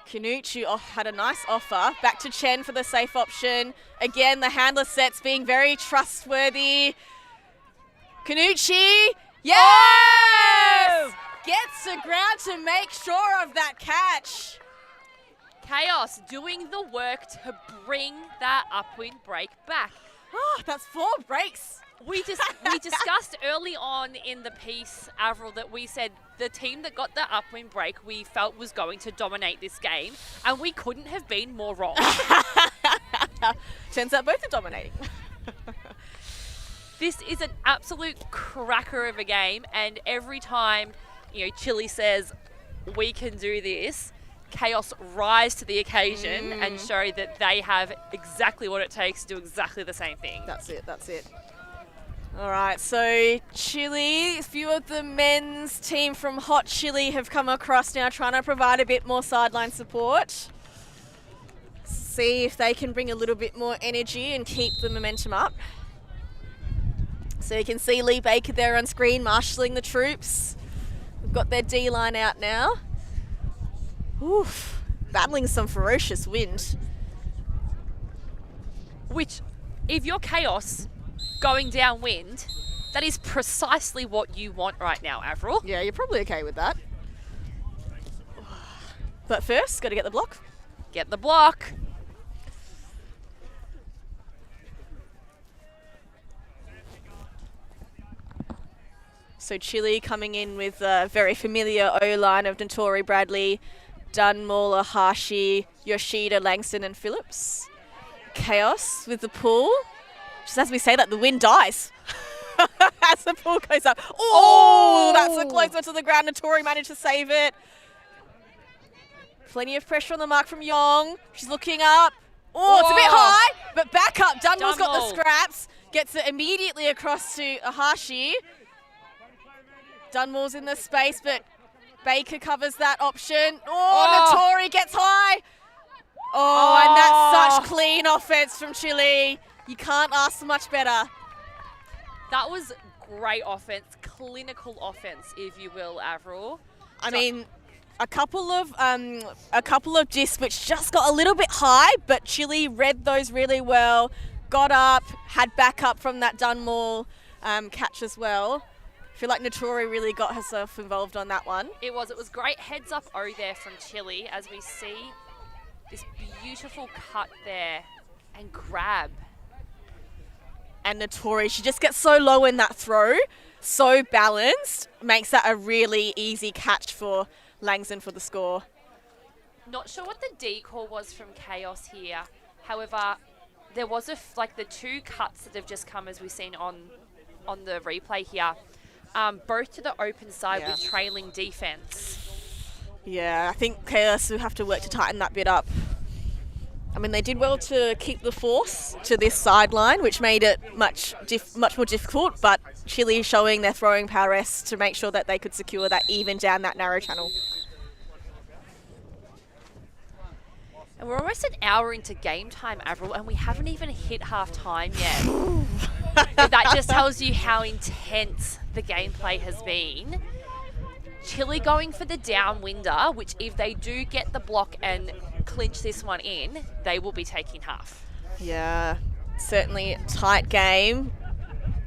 Canucci had a nice offer. Back to Chen for the safe option. Again, the handler sets being very trustworthy. Canucci, yes! Oh! Gets the ground to make sure of that catch. KAOS doing the work to bring that upwind break back. Oh, that's 4 breaks. We discussed early on in the piece, Avril, that we said the team that got the upwind break we felt was going to dominate this game, and we couldn't have been more wrong. Turns out both are dominating. This is an absolute cracker of a game, and every time, Chile says we can do this, KAOS rise to the occasion and show that they have exactly what it takes to do exactly the same thing. That's it. All right, so Chile, a few of the men's team from Hot Chile have come across now, trying to provide a bit more sideline support. See if they can bring a little bit more energy and keep the momentum up. So you can see Lee Baker there on screen, marshalling the troops. We've got their D-line out now. Oof, battling some ferocious wind. Which, if you're KAOS going downwind, that is precisely what you want right now, Avril. Yeah, you're probably okay with that. But first, got to get the block. Get the block. So Chile coming in with a very familiar O-line of Notori, Bradley, Dunmore, Hashi, Yoshida, Langston and Phillips. KAOS with the pull. Just as we say that, the wind dies as the pull goes up. Oh, that's a close one to the ground. Notori managed to save it. Plenty of pressure on the mark from Yong. She's looking up. Oh, it's a bit high, but back up. Dunmore's got the scraps. Gets it immediately across to Ahashi. Dunmore's in the space, but Baker covers that option. Notori gets high. And that's such clean offense from Chile. You can't ask for much better. That was great offense, clinical offense, if you will, Avril. I mean, a couple of discs which just got a little bit high, but Chile read those really well. Got up, had backup from that Dunmore catch as well. I feel like Notori really got herself involved on that one. It was great heads up O there from Chile as we see this beautiful cut there and grab. And Notori, she just gets so low in that throw, so balanced, makes that a really easy catch for Langston for the score. Not sure what the D call was from KAOS here. However, there was the 2 cuts that have just come as we've seen on the replay here. Both to the open side with trailing defense. Yeah, I think KAOS will have to work to tighten that bit up. I mean, they did well to keep the force to this sideline, which made it much more difficult, but Chile showing their throwing prowess to make sure that they could secure that even down that narrow channel. And we're almost an hour into game time, Avril, and we haven't even hit half time yet. That just tells you how intense the gameplay has been. Chile going for the downwinder, which if they do get the block and clinch this one in, they will be taking half. Yeah. Certainly tight game.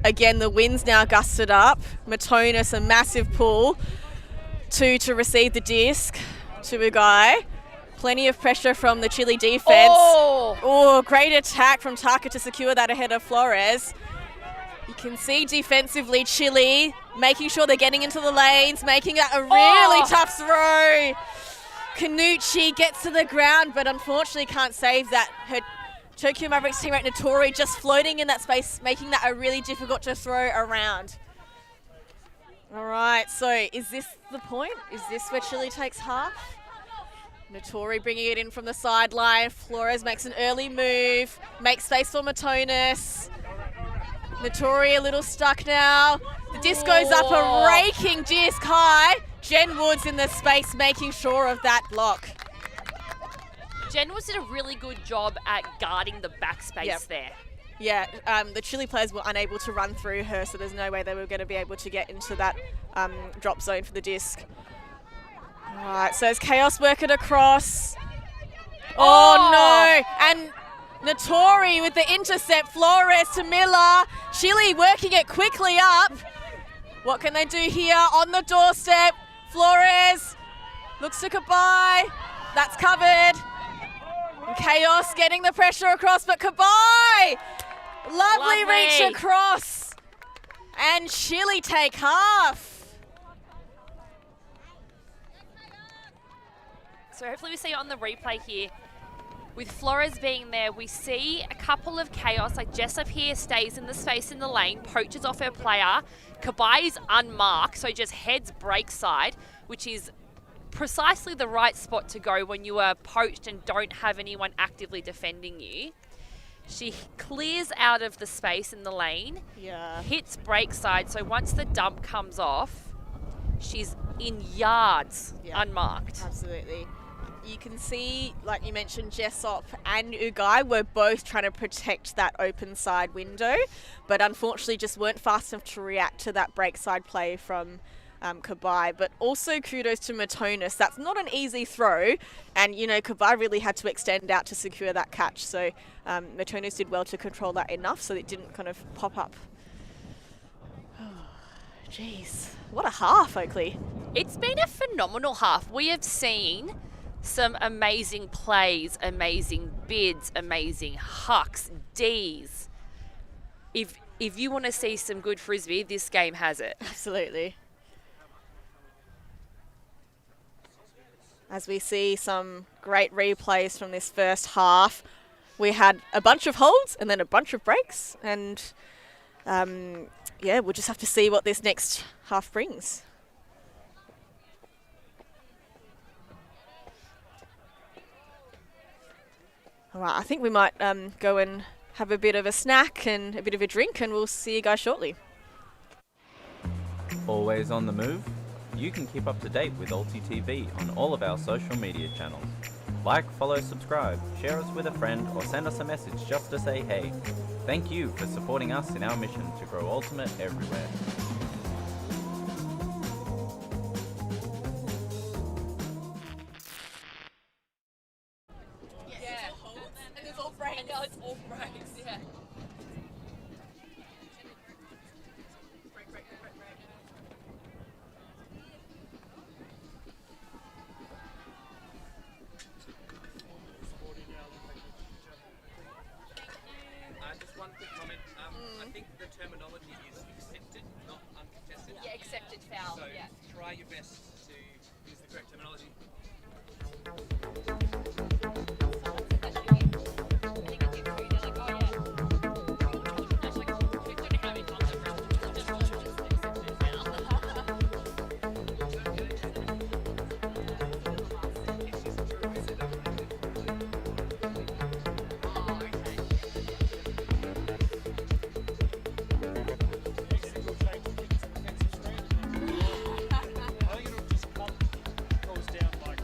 Again, the wind's now gusted up. Matonis, a massive pull. 2 to receive the disc to Ugai. Plenty of pressure from the Chile defence. Oh, great attack from Taka to secure that ahead of Flores. You can see defensively Chile making sure they're getting into the lanes, making it a really tough throw. Kanucci gets to the ground, but unfortunately can't save that. Her Tokyo Mavericks teammate Notori just floating in that space, making that a really difficult to throw around. All right, so is this the point? Is this where Chile takes half? Notori bringing it in from the sideline. Flores makes an early move, makes space for Matonis. Notori a little stuck now. The disc goes up, a raking disc high. Jen Woods in the space making sure of that block. Jen Woods did a really good job at guarding the backspace there. Yeah, the Chile players were unable to run through her, so there's no way they were going to be able to get into that drop zone for the disc. All right, so as KAOS work it across. Oh no! And Notori with the intercept, Flores to Miller. Chile working it quickly up. What can they do here on the doorstep? Flores looks to Kabai. That's covered. And KAOS getting the pressure across, but Kabai! Lovely reach across. And Chile take half. So hopefully we see it on the replay here. With Flores being there, we see a couple of KAOS, like Jessup here stays in the space in the lane, poaches off her player. Kabai is unmarked, so just heads break side, which is precisely the right spot to go when you are poached and don't have anyone actively defending you. She clears out of the space in the lane, hits break side, so once the dump comes off, she's in yards, unmarked. Absolutely. You can see, like you mentioned, Jessop and Ugai were both trying to protect that open side window, but unfortunately just weren't fast enough to react to that break side play from Kabai. But also kudos to Matonis. That's not an easy throw, and you know Kabai really had to extend out to secure that catch. So Matonis did well to control that enough so it didn't kind of pop up. Jeez, what a half, Oakley. It's been a phenomenal half. We have seen some amazing plays, amazing bids, amazing hucks, Ds. If you want to see some good Frisbee, this game has it. Absolutely. As we see some great replays from this first half, we had a bunch of holds and then a bunch of breaks, and yeah, we'll just have to see what this next half brings. All right, I think we might go and have a bit of a snack and a bit of a drink, and we'll see you guys shortly. Always on the move? You can keep up to date with ULTI.TV on all of our social media channels. Like, follow, subscribe, share us with a friend, or send us a message just to say hey. Thank you for supporting us in our mission to grow Ultimate everywhere. One quick comment. I think the terminology is accepted, not uncontested. Yeah, accepted foul. So yeah. Try your best to use the correct terminology. I think it'll just come, goes down like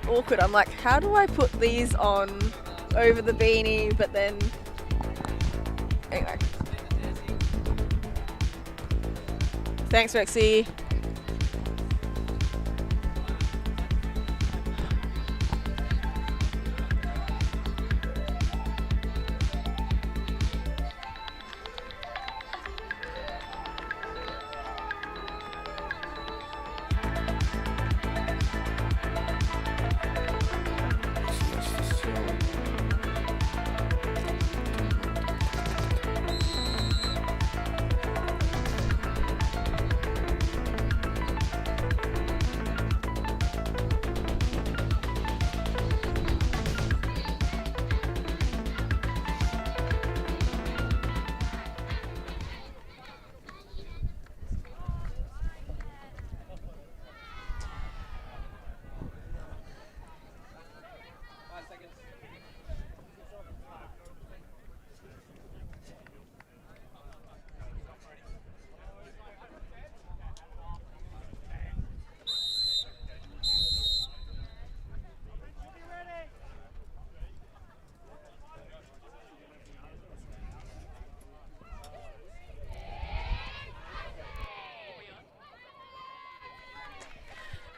awkward. I'm like, how do I put these on over the beanie? But then, anyway. Thanks, Rexy.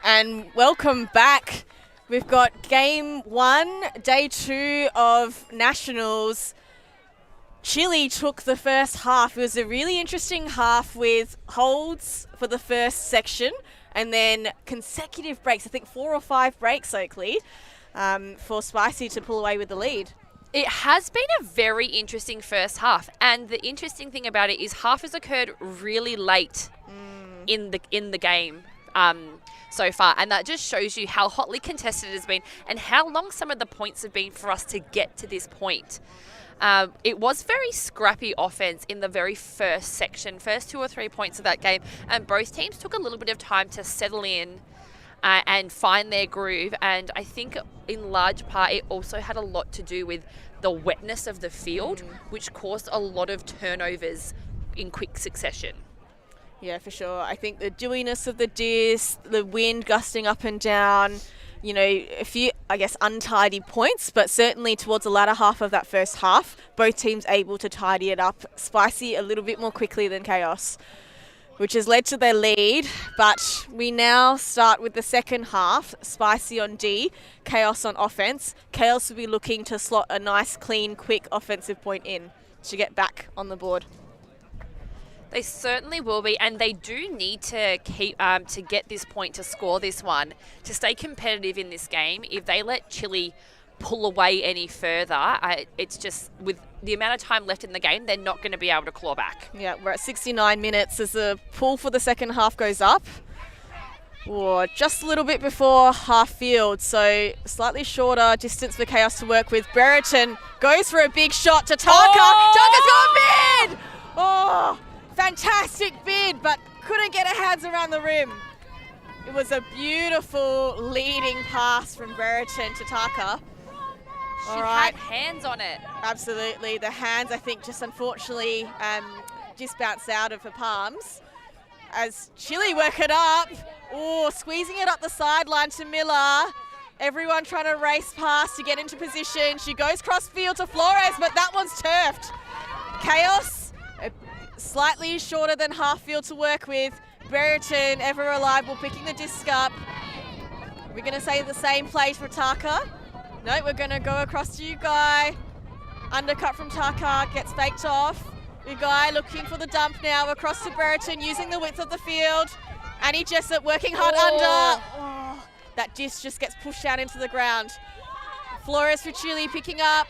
And welcome back. We've got game 1, day 2 of Nationals. Chile took the first half. It was a really interesting half with holds for the first section and then consecutive breaks. I think 4 or 5 breaks, Oakley, for Spicy to pull away with the lead. It has been a very interesting first half, and the interesting thing about it is half has occurred really late in the game so far, and that just shows you how hotly contested it has been and how long some of the points have been for us to get to this point. It was very scrappy offense in the very first section, first 2 or 3 points of that game, and both teams took a little bit of time to settle in and find their groove. And I think in large part it also had a lot to do with the wetness of the field, which caused a lot of turnovers in quick succession. Yeah, for sure. I think the dewiness of the disc, the wind gusting up and down, you know, a few, I guess, untidy points, but certainly towards the latter half of that first half, both teams able to tidy it up. Spicy a little bit more quickly than KAOS, which has led to their lead. But we now start with the second half. Spicy on D, KAOS on offense. KAOS will be looking to slot a nice, clean, quick offensive point in to get back on the board. They certainly will be, and they do need to keep to get this point, to score this one, to stay competitive in this game. If they let Chile pull away any further, it's just, with the amount of time left in the game, they're not going to be able to claw back. Yeah, we're at 69 minutes as the pull for the second half goes up. Or just a little bit before half field, so slightly shorter distance for KAOS to work with. Brereton goes for a big shot to Taka. Oh! Taka's got a bid! Oh! Fantastic bid, but couldn't get her hands around the rim. It was a beautiful leading pass from Brereton to Taka. She had hands on it. Absolutely. The hands, I think, just unfortunately just bounced out of her palms. As Chile work it up. Oh, squeezing it up the sideline to Miller. Everyone trying to race past to get into position. She goes cross field to Flores, but that one's turfed. KAOS. Slightly shorter than half field to work with. Brereton, ever reliable, picking the disc up. We're going to say the same play for Taka. No, we're going to go across to Ugai. Undercut from Taka, gets faked off. Ugai looking for the dump now, across to Brereton, using the width of the field. Annie Jessup working hard under. Oh, that disc just gets pushed down into the ground. Flores for Chile picking up.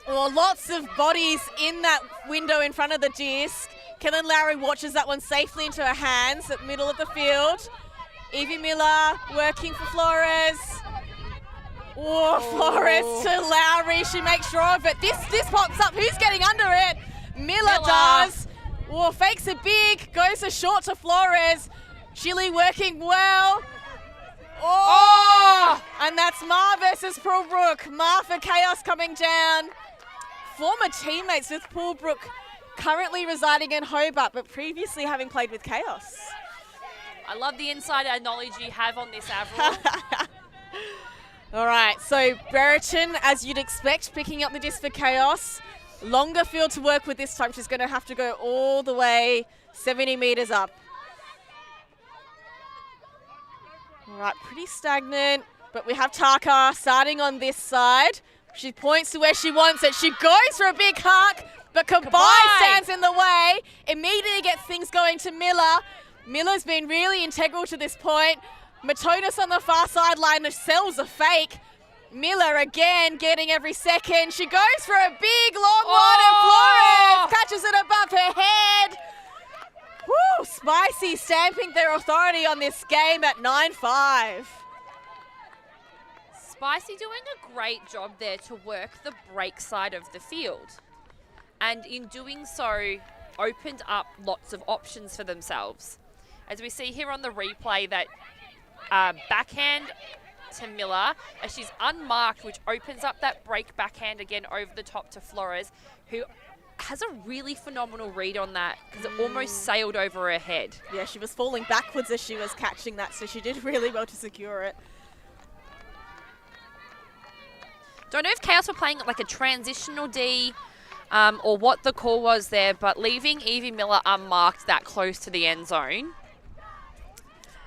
Oh, lots of bodies in that window in front of the disc. Kellen Lowry watches that one safely into her hands at the middle of the field. Evie Miller working for Flores. Oh, Flores to Lowry. She makes sure of it. This pops up. Who's getting under it? Miller does. Oh, fakes a big. Goes a short to Flores. Chile working well. Oh! And that's Ma versus Poolbrook. Ma for KAOS coming down. Former teammates with Poolbrook, currently residing in Hobart, but previously having played with KAOS. I love the insider knowledge you have on this, Avril. All right, so Brereton, as you'd expect, picking up the disc for KAOS. Longer field to work with this time. She's going to have to go all the way 70 metres up. All right, pretty stagnant, but we have Taka starting on this side. She points to where she wants it. She goes for a big huck, but Kabai stands in the way. Immediately gets things going to Miller. Miller's been really integral to this point. Matonis on the far sideline sells a fake. Miller again getting every second. She goes for a big long one and Flores catches it above her head. Woo, Spicy stamping their authority on this game at 9-5. Spicy doing a great job there to work the break side of the field. And in doing so, opened up lots of options for themselves. As we see here on the replay, that backhand to Miller as she's unmarked, which opens up that break backhand again over the top to Flores, who has a really phenomenal read on that because it almost sailed over her head. Yeah, she was falling backwards as she was catching that, so she did really well to secure it. Don't know if KAOS were playing like a transitional D or what the call was there, but leaving Evie Miller unmarked that close to the end zone.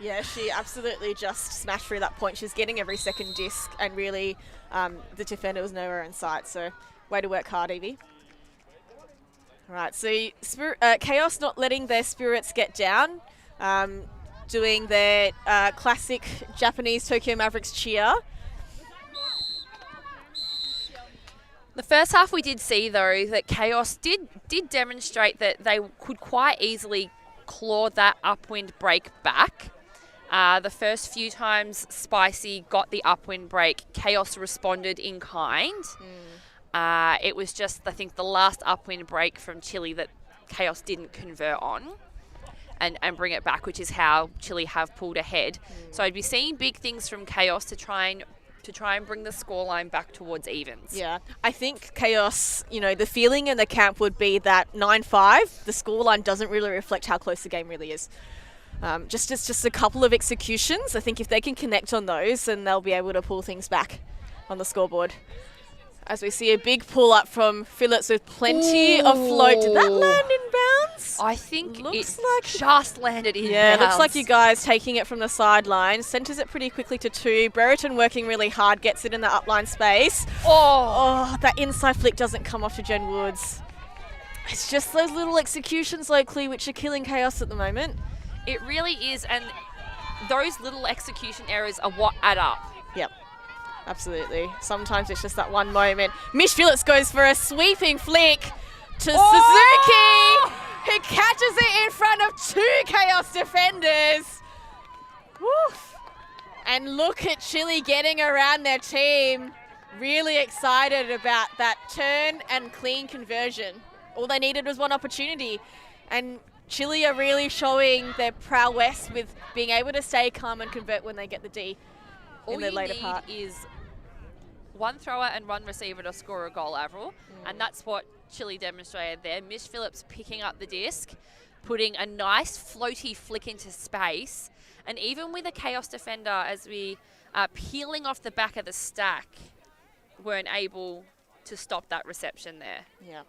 Yeah, she absolutely just smashed through that point. She's getting every second disc, and really the defender was nowhere in sight. So way to work hard, Evie. All right, so KAOS not letting their spirits get down, doing their classic Japanese Tokyo Mavericks cheer. The first half we did see, though, that KAOS did demonstrate that they could quite easily claw that upwind break back. The first few times Spicy got the upwind break, KAOS responded in kind. It was just, I think, the last upwind break from Chile that KAOS didn't convert on and bring it back, which is how Chile have pulled ahead. So I'd be seeing big things from KAOS to try and bring the scoreline back towards evens. Yeah, I think KAOS, the feeling in the camp would be that 9-5, the scoreline doesn't really reflect how close the game really is. Just a couple of executions. I think if they can connect on those, then they'll be able to pull things back on the scoreboard. As we see a big pull up from Phillips with plenty of float. Did that land in bounds? I think Looks it like just landed in Yeah, bounds. it looks like you guys taking it from the sideline. Centres it pretty quickly to 2. Brereton working really hard, gets it in the upline space. Oh, that inside flick doesn't come off to Jen Woods. It's just those little executions locally which are killing KAOS at the moment. It really is, and those little execution errors are what add up. Yep, absolutely. Sometimes it's just that one moment. Mish Phillips goes for a sweeping flick to Suzuki, who catches it in front of 2 KAOS defenders. Woof. And look at Chile getting around their team. Really excited about that turn and clean conversion. All they needed was one opportunity. And Chile are really showing their prowess with being able to stay calm and convert when they get the D in the later part. All you need is one thrower and one receiver to score a goal, Avril. And that's what Chile demonstrated there. Mish Phillips picking up the disc, putting a nice floaty flick into space. And even with a KAOS defender, as we are peeling off the back of the stack, weren't able to stop that reception there. Yeah.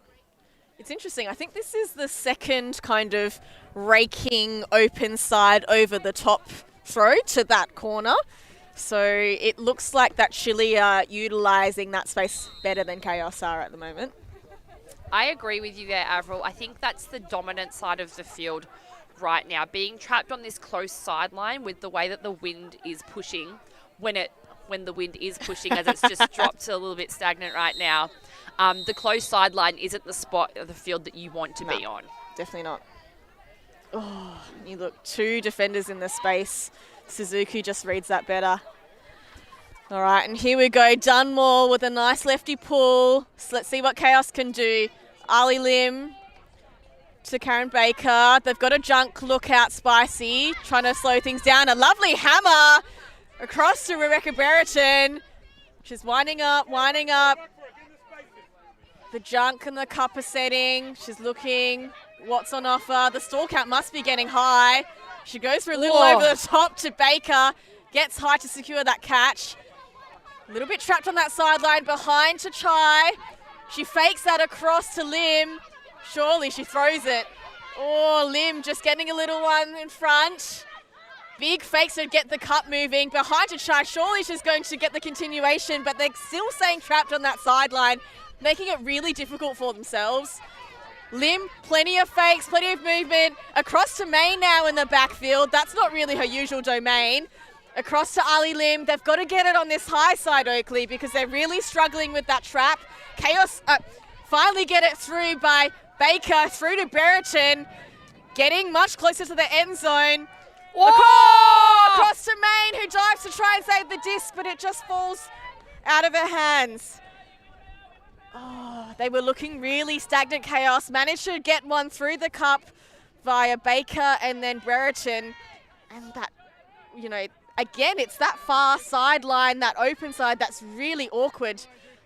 It's interesting. I think this is the second kind of raking open side over the top throw to that corner. So it looks like that Chile are utilising that space better than KAOS are at the moment. I agree with you there, Avril. I think that's the dominant side of the field right now. Being trapped on this close sideline with the way that the wind is pushing, when the wind is pushing, as it's just dropped a little bit stagnant right now. The close sideline isn't the spot of the field that you want to be on. Definitely not. Oh, you look, 2 defenders in the space. Suzuki just reads that better. All right, and here we go. Dunmore with a nice lefty pull. So let's see what KAOS can do. Ali Lim to Karen Baker. They've got a junk lookout, Spicy, trying to slow things down. A lovely hammer across to Rebecca Brereton. She's winding up. The junk and the cup are setting. She's looking what's on offer. The stall count must be getting high. She goes for a little over the top to Baker. Gets high to secure that catch. A little bit trapped on that sideline, behind to try. She fakes that across to Lim. Surely she throws it. Oh, Lim just getting a little one in front. Big fakes to get the cup moving. Behind to try. Surely she's going to get the continuation, but they're still staying trapped on that sideline, making it really difficult for themselves. Lim, plenty of fakes, plenty of movement. Across to May now in the backfield. That's not really her usual domain. Across to Ali Lim. They've got to get it on this high side, Oakley, because they're really struggling with that trap. KAOS finally get it through by Baker, through to Brereton, getting much closer to the end zone. Across to Main, who dives to try and save the disc, but it just falls out of her hands. Oh, they were looking really stagnant. KAOS managed to get one through the cup via Baker and then Brereton. And that, you know, again, it's that far sideline, that open side, that's really awkward.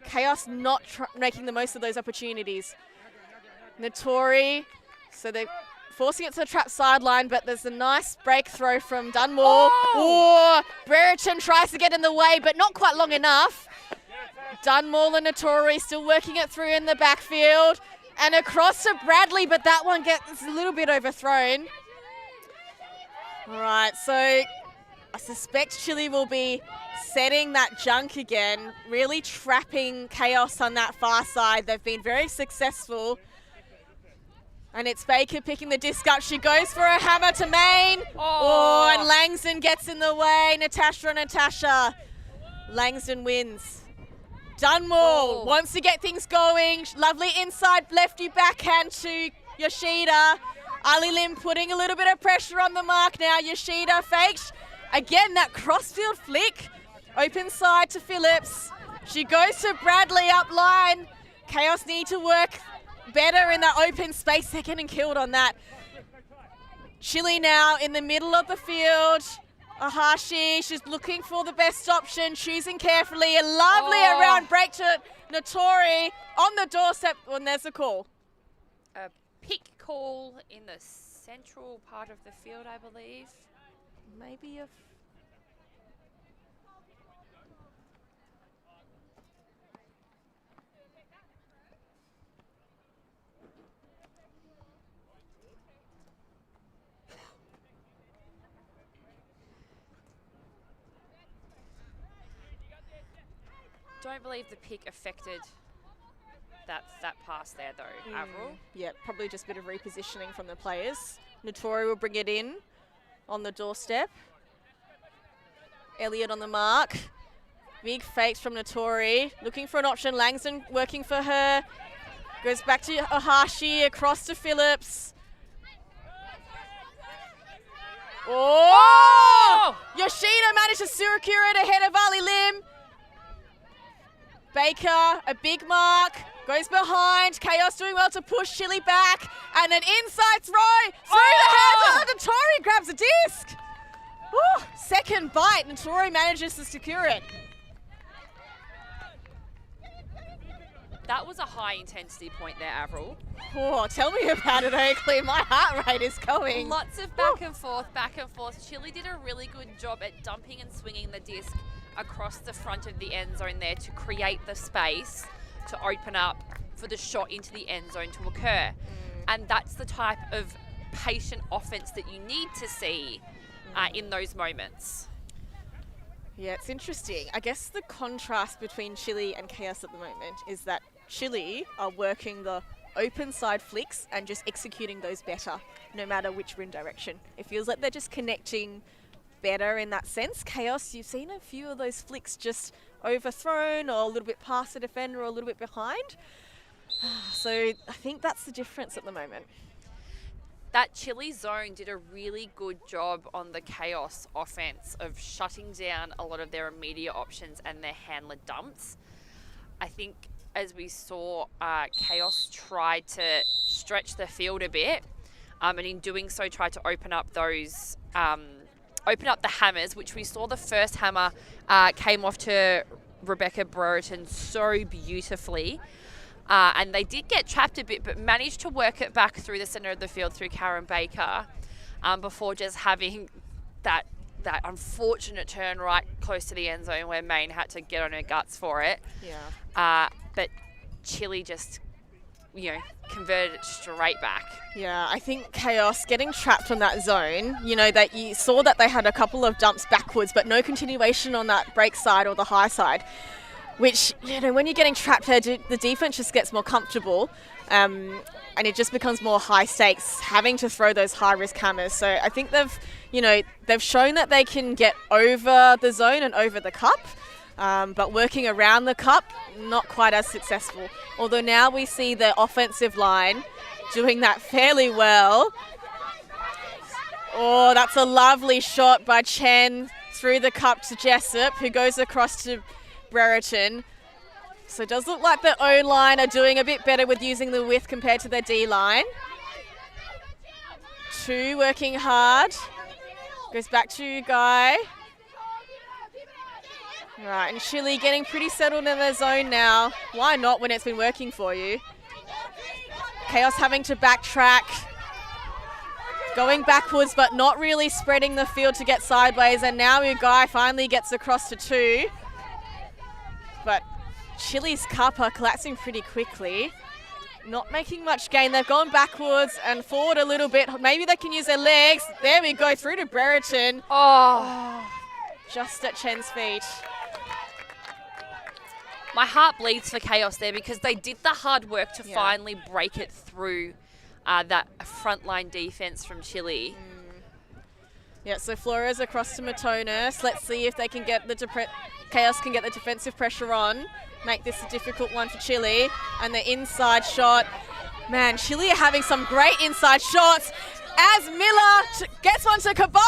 KAOS not making the most of those opportunities. Notori, so they're forcing it to the trap sideline, but there's a nice break throw from Dunmore. Oh, Brereton tries to get in the way, but not quite long enough. Dunmore and Notori still working it through in the backfield. And across to Bradley, but that one gets a little bit overthrown. All right, so I suspect Chile will be setting that junk again, really trapping KAOS on that far side. They've been very successful. And it's Baker picking the disc up. She goes for a hammer to Main. Oh, and Langston gets in the way. Natasha. Langston wins. Dunmore wants to get things going. Lovely inside lefty backhand to Yoshida. Ali Lim putting a little bit of pressure on the mark now. Yoshida fakes. Again, that crossfield flick. Open side to Phillips. She goes to Bradley up line. KAOS need to work better in that open space. They're getting killed on that. Chile now in the middle of the field. Ahashi, she's looking for the best option, choosing carefully. A lovely around break to Notori on the doorstep when there's a call. A pick call in the central part of the field, I believe. Maybe a... Don't believe the pick affected that pass there though, Avril. Yeah, probably just a bit of repositioning from the players. Notori will bring it in on the doorstep. Elliott on the mark. Big fakes from Notori. Looking for an option. Langston working for her. Goes back to Ahashi, across to Phillips. Oh! Yoshida managed to secure it ahead of Ali Lim. Baker, a big mark, goes behind. KAOS doing well to push Chile back. And an inside throw through the hands of Notori, grabs a disc. Ooh, second bite, Notori manages to secure it. That was a high intensity point there, Avril. Oh, tell me about it, Oakley. My heart rate is going. Lots of back and forth. Chile did a really good job at dumping and swinging the disc across the front of the end zone there to create the space to open up for the shot into the end zone to occur. And that's the type of patient offense that you need to see in those moments. Yeah, it's interesting. I guess the contrast between Chile and KAOS at the moment is that Chile are working the open side flicks and just executing those better, no matter which wind direction. It feels like they're just connecting better in that sense. KAOS, you've seen a few of those flicks just overthrown or a little bit past the defender or a little bit behind. So I think that's the difference at the moment. That Chile zone did a really good job on the KAOS offense of shutting down a lot of their immediate options and their handler dumps. I think as we saw, KAOS tried to stretch the field a bit, and in doing so tried to open up those open up the hammers, which we saw the first hammer came off to Rebecca Brereton so beautifully. And they did get trapped a bit, but managed to work it back through the centre of the field through Karen Baker before just having that that unfortunate turn right close to the end zone where Maine had to get on her guts for it. Yeah. But Chile just, converted it straight back. Yeah, I think KAOS getting trapped on that zone, that you saw that they had a couple of dumps backwards, but no continuation on that break side or the high side, which, when you're getting trapped there, the defense just gets more comfortable, and it just becomes more high stakes, having to throw those high risk hammers. So I think they've shown that they can get over the zone and over the cup, but working around the cup, not quite as successful. Although now we see the offensive line doing that fairly well. Oh, that's a lovely shot by Chen through the cup to Jessup, who goes across to Brereton. So it does look like the O-line are doing a bit better with using the width compared to their D-line. 2 working hard. Goes back to Guy. Right, and Chile getting pretty settled in their zone now. Why not when it's been working for you? KAOS having to backtrack. Going backwards, but not really spreading the field to get sideways. And now Guy finally gets across to 2. But Chile's cup are collapsing pretty quickly. Not making much gain. They've gone backwards and forward a little bit. Maybe they can use their legs. There we go, through to Brereton. Oh, just at Chen's feet. My heart bleeds for KAOS there because they did the hard work to finally break it through that frontline defense from Chile. Yeah, so Flores across to Matonis. Let's see if they can get KAOS can get the defensive pressure on. Make this a difficult one for Chile. And the inside shot. Man, Chile are having some great inside shots. As Miller gets one to Kabai.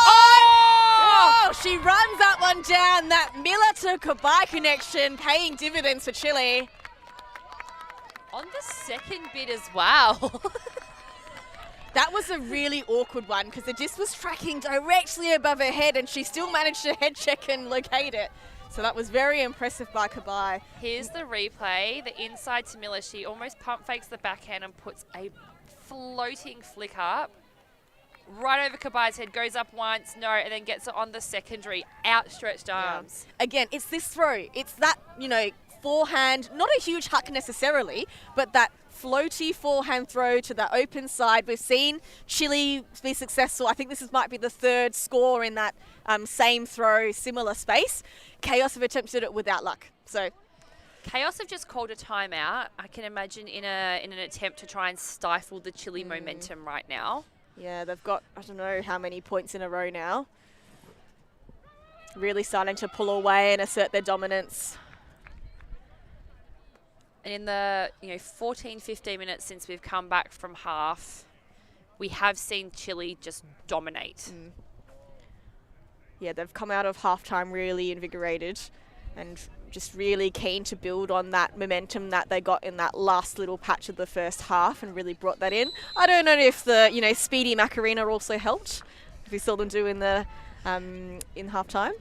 Oh, she runs that one down. That Miller to Kabai connection paying dividends for Chile. On the second bit as well. That was a really awkward one because the disc was tracking directly above her head and she still managed to head check and locate it. So that was very impressive by Kabai. Here's the replay. The inside to Miller. She almost pump fakes the backhand and puts a floating flick up. Right over Kabai's head, goes up once, no, and then gets it on the secondary, outstretched arms. Yeah. Again, it's this throw. It's that, forehand, not a huge huck necessarily, but that floaty forehand throw to the open side. We've seen Chile be successful. I think this might be the 3rd score in that same throw, similar space. KAOS have attempted it without luck. So KAOS have just called a timeout, I can imagine, in an attempt to try and stifle the Chile momentum right now. Yeah, they've got, I don't know how many points in a row now. Really starting to pull away and assert their dominance. And in the 14, 15 minutes since we've come back from half, we have seen Chile just dominate. Yeah, they've come out of halftime really invigorated and just really keen to build on that momentum that they got in that last little patch of the first half and really brought that in. I don't know if the speedy Macarena also helped, if we saw them do in the in halftime.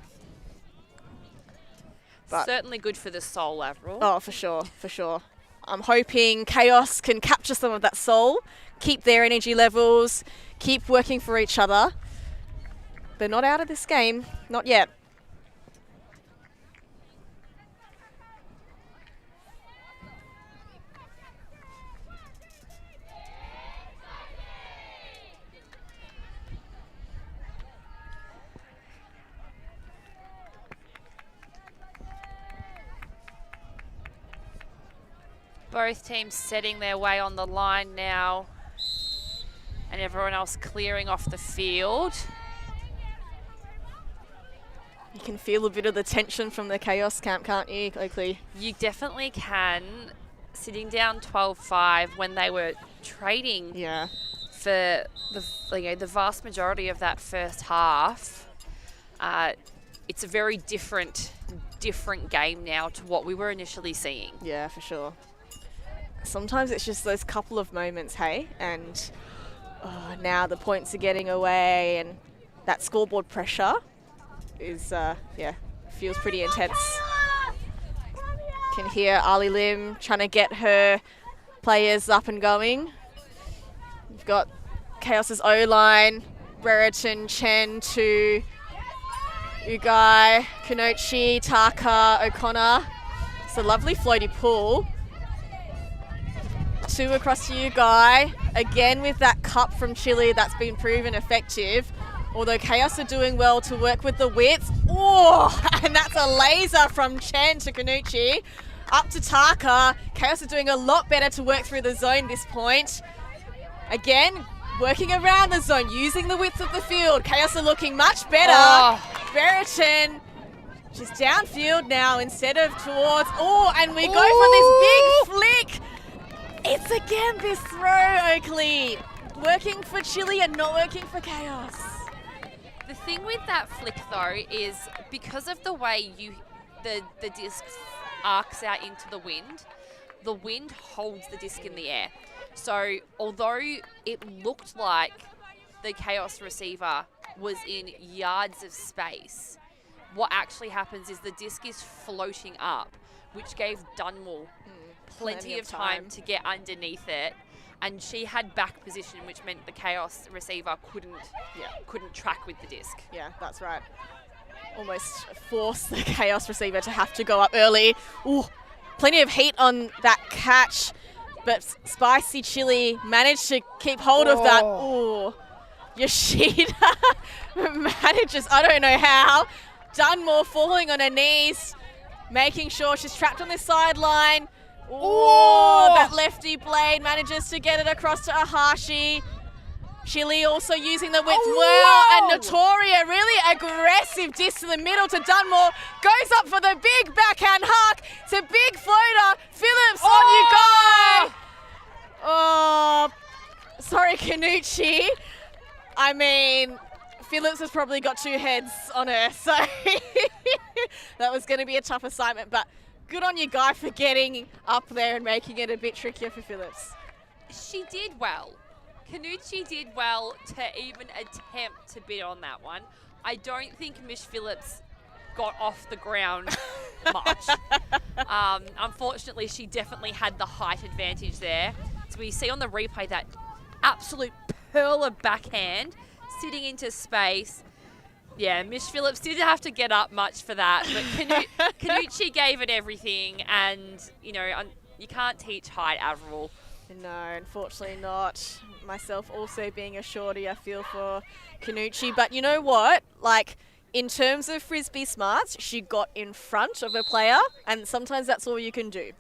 But certainly good for the soul, Avril. Oh, for sure, for sure. I'm hoping KAOS can capture some of that soul, keep their energy levels, keep working for each other. They're not out of this game, not yet. Both teams setting their way on the line now, and everyone else clearing off the field. You can feel a bit of the tension from the KAOS camp, can't you, Oakley? You definitely can. Sitting down 12-5 when they were trading for the vast majority of that first half. It's a very different game now to what we were initially seeing. Yeah, for sure. Sometimes it's just those couple of moments, hey? And now the points are getting away and that scoreboard pressure is, feels pretty intense. Can hear Ali Lim trying to get her players up and going. We've got KAOS's O-line, Brereton, Chen to Ugai, Kanochi, Taka, O'Connor. It's a lovely floaty pull. 2 across to Ugai. Again with that cup from Chile that's been proven effective. Although KAOS are doing well to work with the widths. Oh, and that's a laser from Chen to Kanochi. Up to Taka. KAOS are doing a lot better to work through the zone this point. Again, working around the zone, using the width of the field. KAOS are looking much better. Brereton, she's downfield now instead of towards. Oh, and we go for this big flick. It's again this throw, Oakley. Working for Chile and not working for KAOS. The thing with that flick though is because of the way the disc arcs out into the wind holds the disc in the air. So although it looked like the KAOS receiver was in yards of space, what actually happens is the disc is floating up, which gave Dunmore plenty of time to get underneath it. And she had back position, which meant the KAOS receiver couldn't track with the disc. Yeah, that's right. Almost forced the KAOS receiver to have to go up early. Ooh, plenty of heat on that catch, but Spicy Chili managed to keep hold of that. Ooh, Yoshida manages, I don't know how. Dunmore falling on her knees, making sure she's trapped on the sideline. Oh, that lefty blade manages to get it across to Ahashi. Chile also using the width well, and Notoria really aggressive disc to the middle to Dunmore. Goes up for the big backhand hook. It's a big floater. Phillips on you go. Oh, sorry, Kanochi. I mean, Phillips has probably got 2 heads on her, so that was going to be a tough assignment, but good on you, Guy, for getting up there and making it a bit trickier for Phillips. She did well. Kanochi did well to even attempt to bid on that one. I don't think Miss Phillips got off the ground much. Unfortunately, she definitely had the height advantage there. So we see on the replay that absolute pearl of backhand sitting into space. Yeah, Miss Phillips didn't have to get up much for that, but Kanochi gave it everything, and, you know, you can't teach height, Avril. No, unfortunately not. Myself also being a shorty, I feel for Kanochi. But you know what? Like, in terms of Frisbee smarts, she got in front of a player, and sometimes that's all you can do.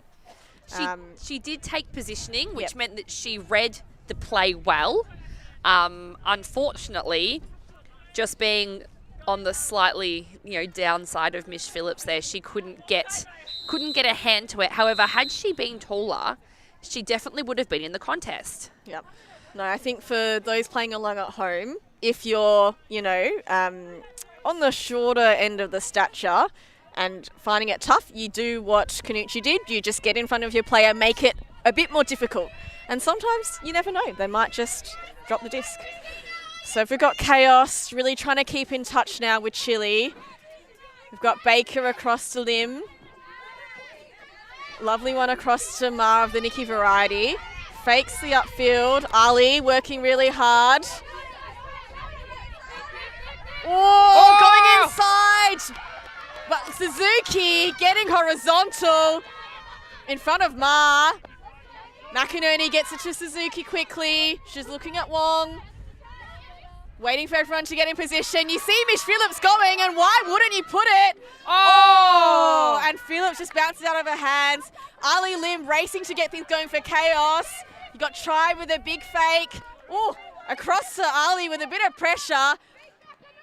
She did take positioning, which meant that she read the play well. Unfortunately, just being on the slightly, downside of Miss Phillips there, she couldn't get a hand to it. However, had she been taller, she definitely would have been in the contest. Yep. No, I think for those playing along at home, if you're, on the shorter end of the stature and finding it tough, you do what Kanochi did. You just get in front of your player, make it a bit more difficult. And sometimes, you never know, they might just drop the disc. So we've got KAOS really trying to keep in touch now with Chile. We've got Baker across to Lim. Lovely one across to Ma of the Nikki variety. Fakes the upfield. Ali working really hard. Going inside. But Suzuki getting horizontal in front of Ma. McInerney gets it to Suzuki quickly. She's looking at Wong. Waiting for everyone to get in position. You see Miss Phillips going, and why wouldn't you put it? Oh! And Phillips just bounces out of her hands. Ali Lim racing to get things going for KAOS. You got Tribe with a big fake. Oh, across to Ali with a bit of pressure.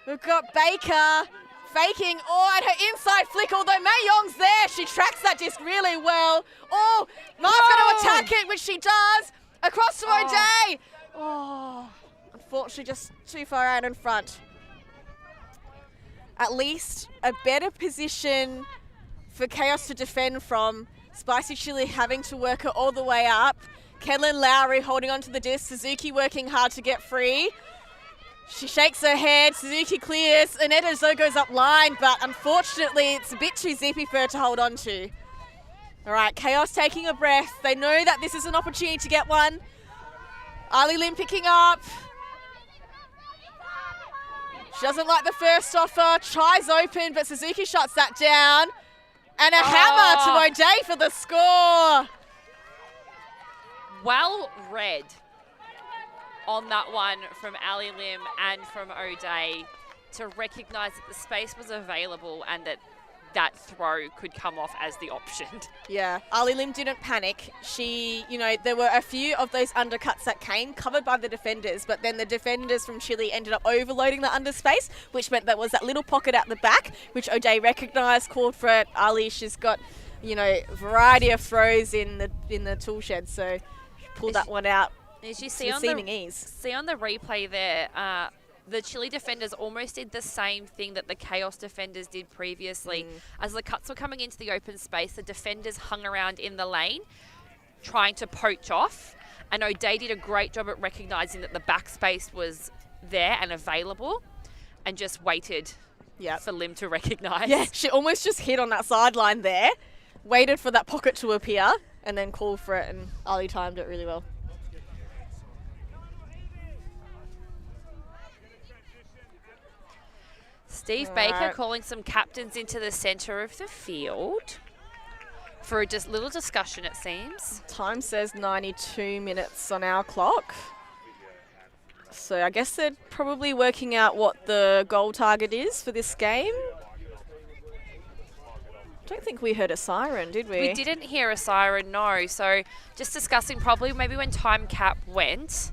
We've got Baker faking. Oh, and her inside flick, although Mei Yong's there. She tracks that disc really well. Oh, Ma's going to attack it, which she does. Across to O'Day. Oh. Unfortunately, just too far out in front. At least a better position for KAOS to defend from. Spicy Chili having to work it all the way up. Kedlin Lowry holding onto the disc. Suzuki working hard to get free. She shakes her head. Suzuki clears. Aneta Zo goes up line, but unfortunately, it's a bit too zippy for her to hold on to. All right, KAOS taking a breath. They know that this is an opportunity to get one. Ali Lim picking up. She doesn't like the first offer. Tries open, but Suzuki shuts that down. And a hammer to O'Day for the score. Well read on that one from Ali Lim and from O'Day to recognise that the space was available and that throw could come off as the option. Yeah, Ali Lim didn't panic. She, there were a few of those undercuts that came covered by the defenders, but then the defenders from Chile ended up overloading the underspace, which meant there was that little pocket out the back, which O'Day recognised, called for it. Ali, she's got, a variety of throws in the tool shed, so she pulled that one out. As you see with seeming ease. See on the replay there, the Chile defenders almost did the same thing that the KAOS defenders did previously. As the cuts were coming into the open space, the defenders hung around in the lane, trying to poach off. And O'Day did a great job at recognising that the backspace was there and available, and just waited for Lim to recognise. Yeah, she almost just hit on that sideline there, waited for that pocket to appear, and then called for it, and Ali timed it really well. Steve Baker calling some captains into the centre of the field for a just little discussion, it seems. Time says 92 minutes on our clock. So I guess they're probably working out what the goal target is for this game. I don't think we heard a siren, did we? We didn't hear a siren, no. So just discussing probably maybe when time cap went.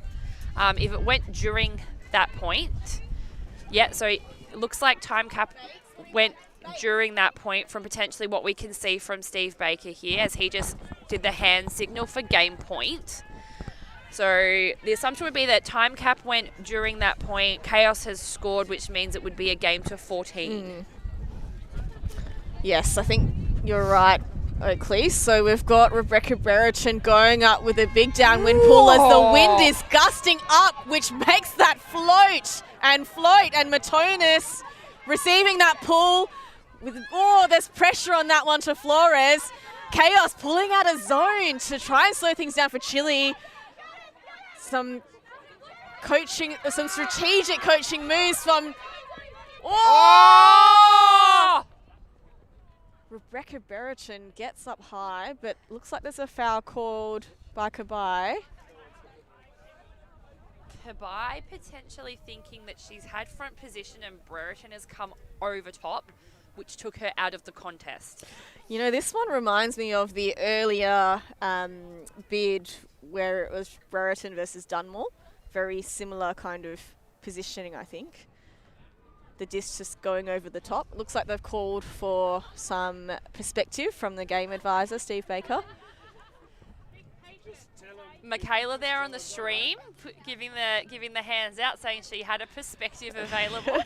If it went during that point. Yeah, so it looks like time cap went during that point from potentially what we can see from Steve Baker here, as he just did the hand signal for game point. So the assumption would be that time cap went during that point. KAOS has scored, which means it would be a game to 14. Yes, I think you're right, Oakley. So we've got Rebecca Brereton going up with a big downwind pull as the wind is gusting up, which makes that float. And Matonis receiving that pull. There's pressure on that one to Flores. KAOS pulling out a zone to try and slow things down for Chile. Some strategic coaching moves from... Rebecca Brereton gets up high, but looks like there's a foul called by Kabai. Kabai potentially thinking that she's had front position and Brereton has come over top, which took her out of the contest. This one reminds me of the earlier bid where it was Brereton versus Dunmore. Very similar kind of positioning, I think. The disc just going over the top. Looks like they've called for some perspective from the game advisor, Steve Baker. Michaela there on the stream, giving the hands out, saying she had a perspective available.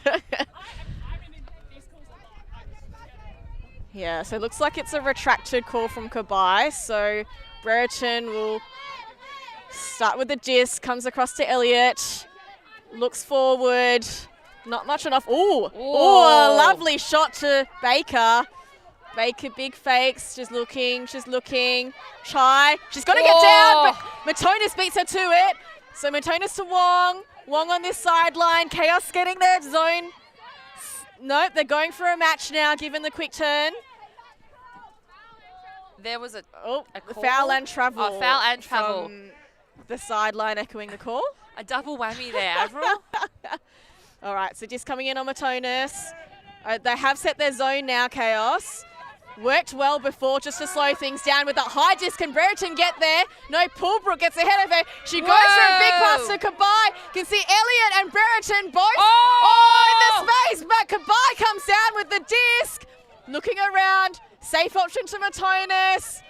Yeah, so it looks like it's a retracted call from Kabai. So Brereton will start with the disc, comes across to Elliott, looks forward, not much enough. A lovely shot to Baker. Baker, big fakes, she's looking. Chai, she's got to get down, but Matonis beats her to it. So Matonis to Wong on this sideline. KAOS getting their zone. Nope, they're going for a match now, given the quick turn. There was a foul and travel. Foul and travel. From the sideline echoing the call. A double whammy there, Avril. All right, so just coming in on Matonis. They have set their zone now, KAOS. Worked well before just to slow things down with that high disc. Can Brereton get there? No, Poolbrook gets ahead of her. She goes for a big pass to Kabai. Can see Elliott and Brereton both in the space, but Kabai comes down with the disc. Looking around, safe option to Matonis.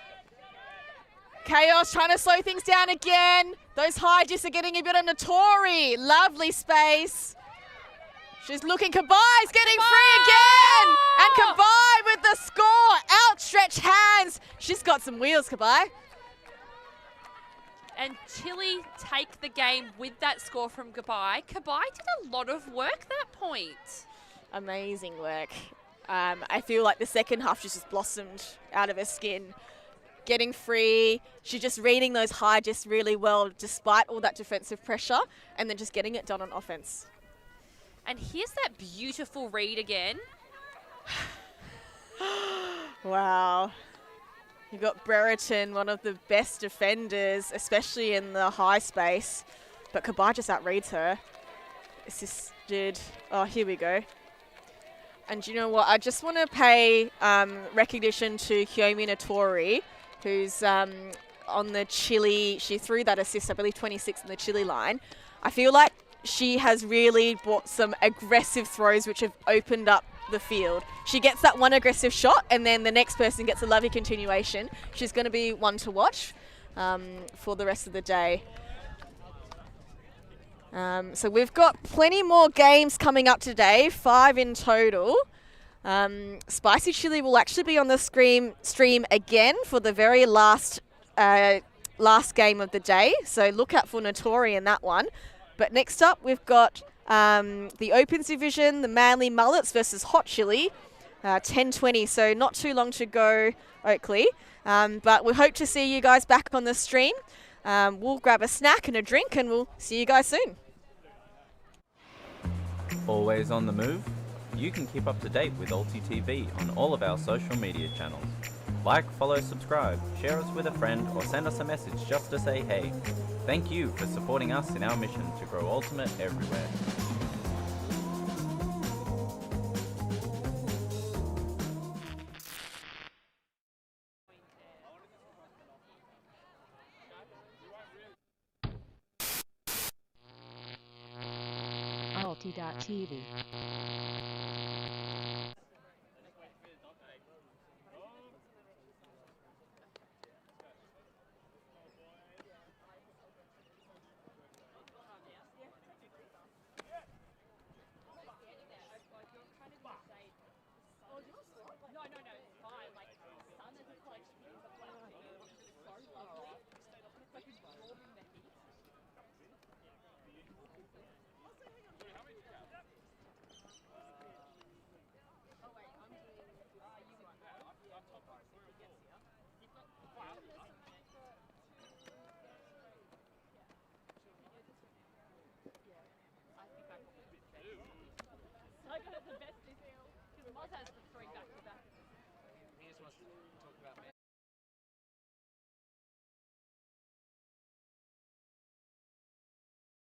KAOS trying to slow things down again. Those high discs are getting a bit of Notori. Lovely space. She's looking, Kabai's getting free again! And Kabai with the score, outstretched hands. She's got some wheels, Kabai. And Chile take the game with that score from Kabai. Kabai did a lot of work that point. Amazing work. I feel like the second half she's just blossomed out of her skin. Getting free, she's just reading those high discs really well despite all that defensive pressure, and then just getting it done on offense. And here's that beautiful read again. Wow. You got Brereton, one of the best defenders, especially in the high space. But Kabai just outreads her. Assisted. Oh, here we go. And you know what? I just want to pay recognition to Kiyomi Natori, who's on the Chile. She threw that assist, I believe, 26 in the Chile line. I feel like she has really brought some aggressive throws which have opened up the field. She gets that one aggressive shot and then the next person gets a lovely continuation. She's going to be one to watch for the rest of the day. So we've got plenty more games coming up today, 5 in total. Spicy Chili will actually be on the stream again for the very last game of the day. So look out for Notori in that one. But next up, we've got the Opens Division, the Manly Mullets versus Hot Chili, 10:20. So not too long to go, Oakley. But we hope to see you guys back on the stream. We'll grab a snack and a drink, and we'll see you guys soon. Always on the move? You can keep up to date with ULTI.TV on all of our social media channels. Like, follow, subscribe, share us with a friend, or send us a message just to say hey. Thank you for supporting us in our mission to grow Ultimate everywhere. ULTI.TV. I got the best deal because Moz has the 3 back-to-back. He just wants to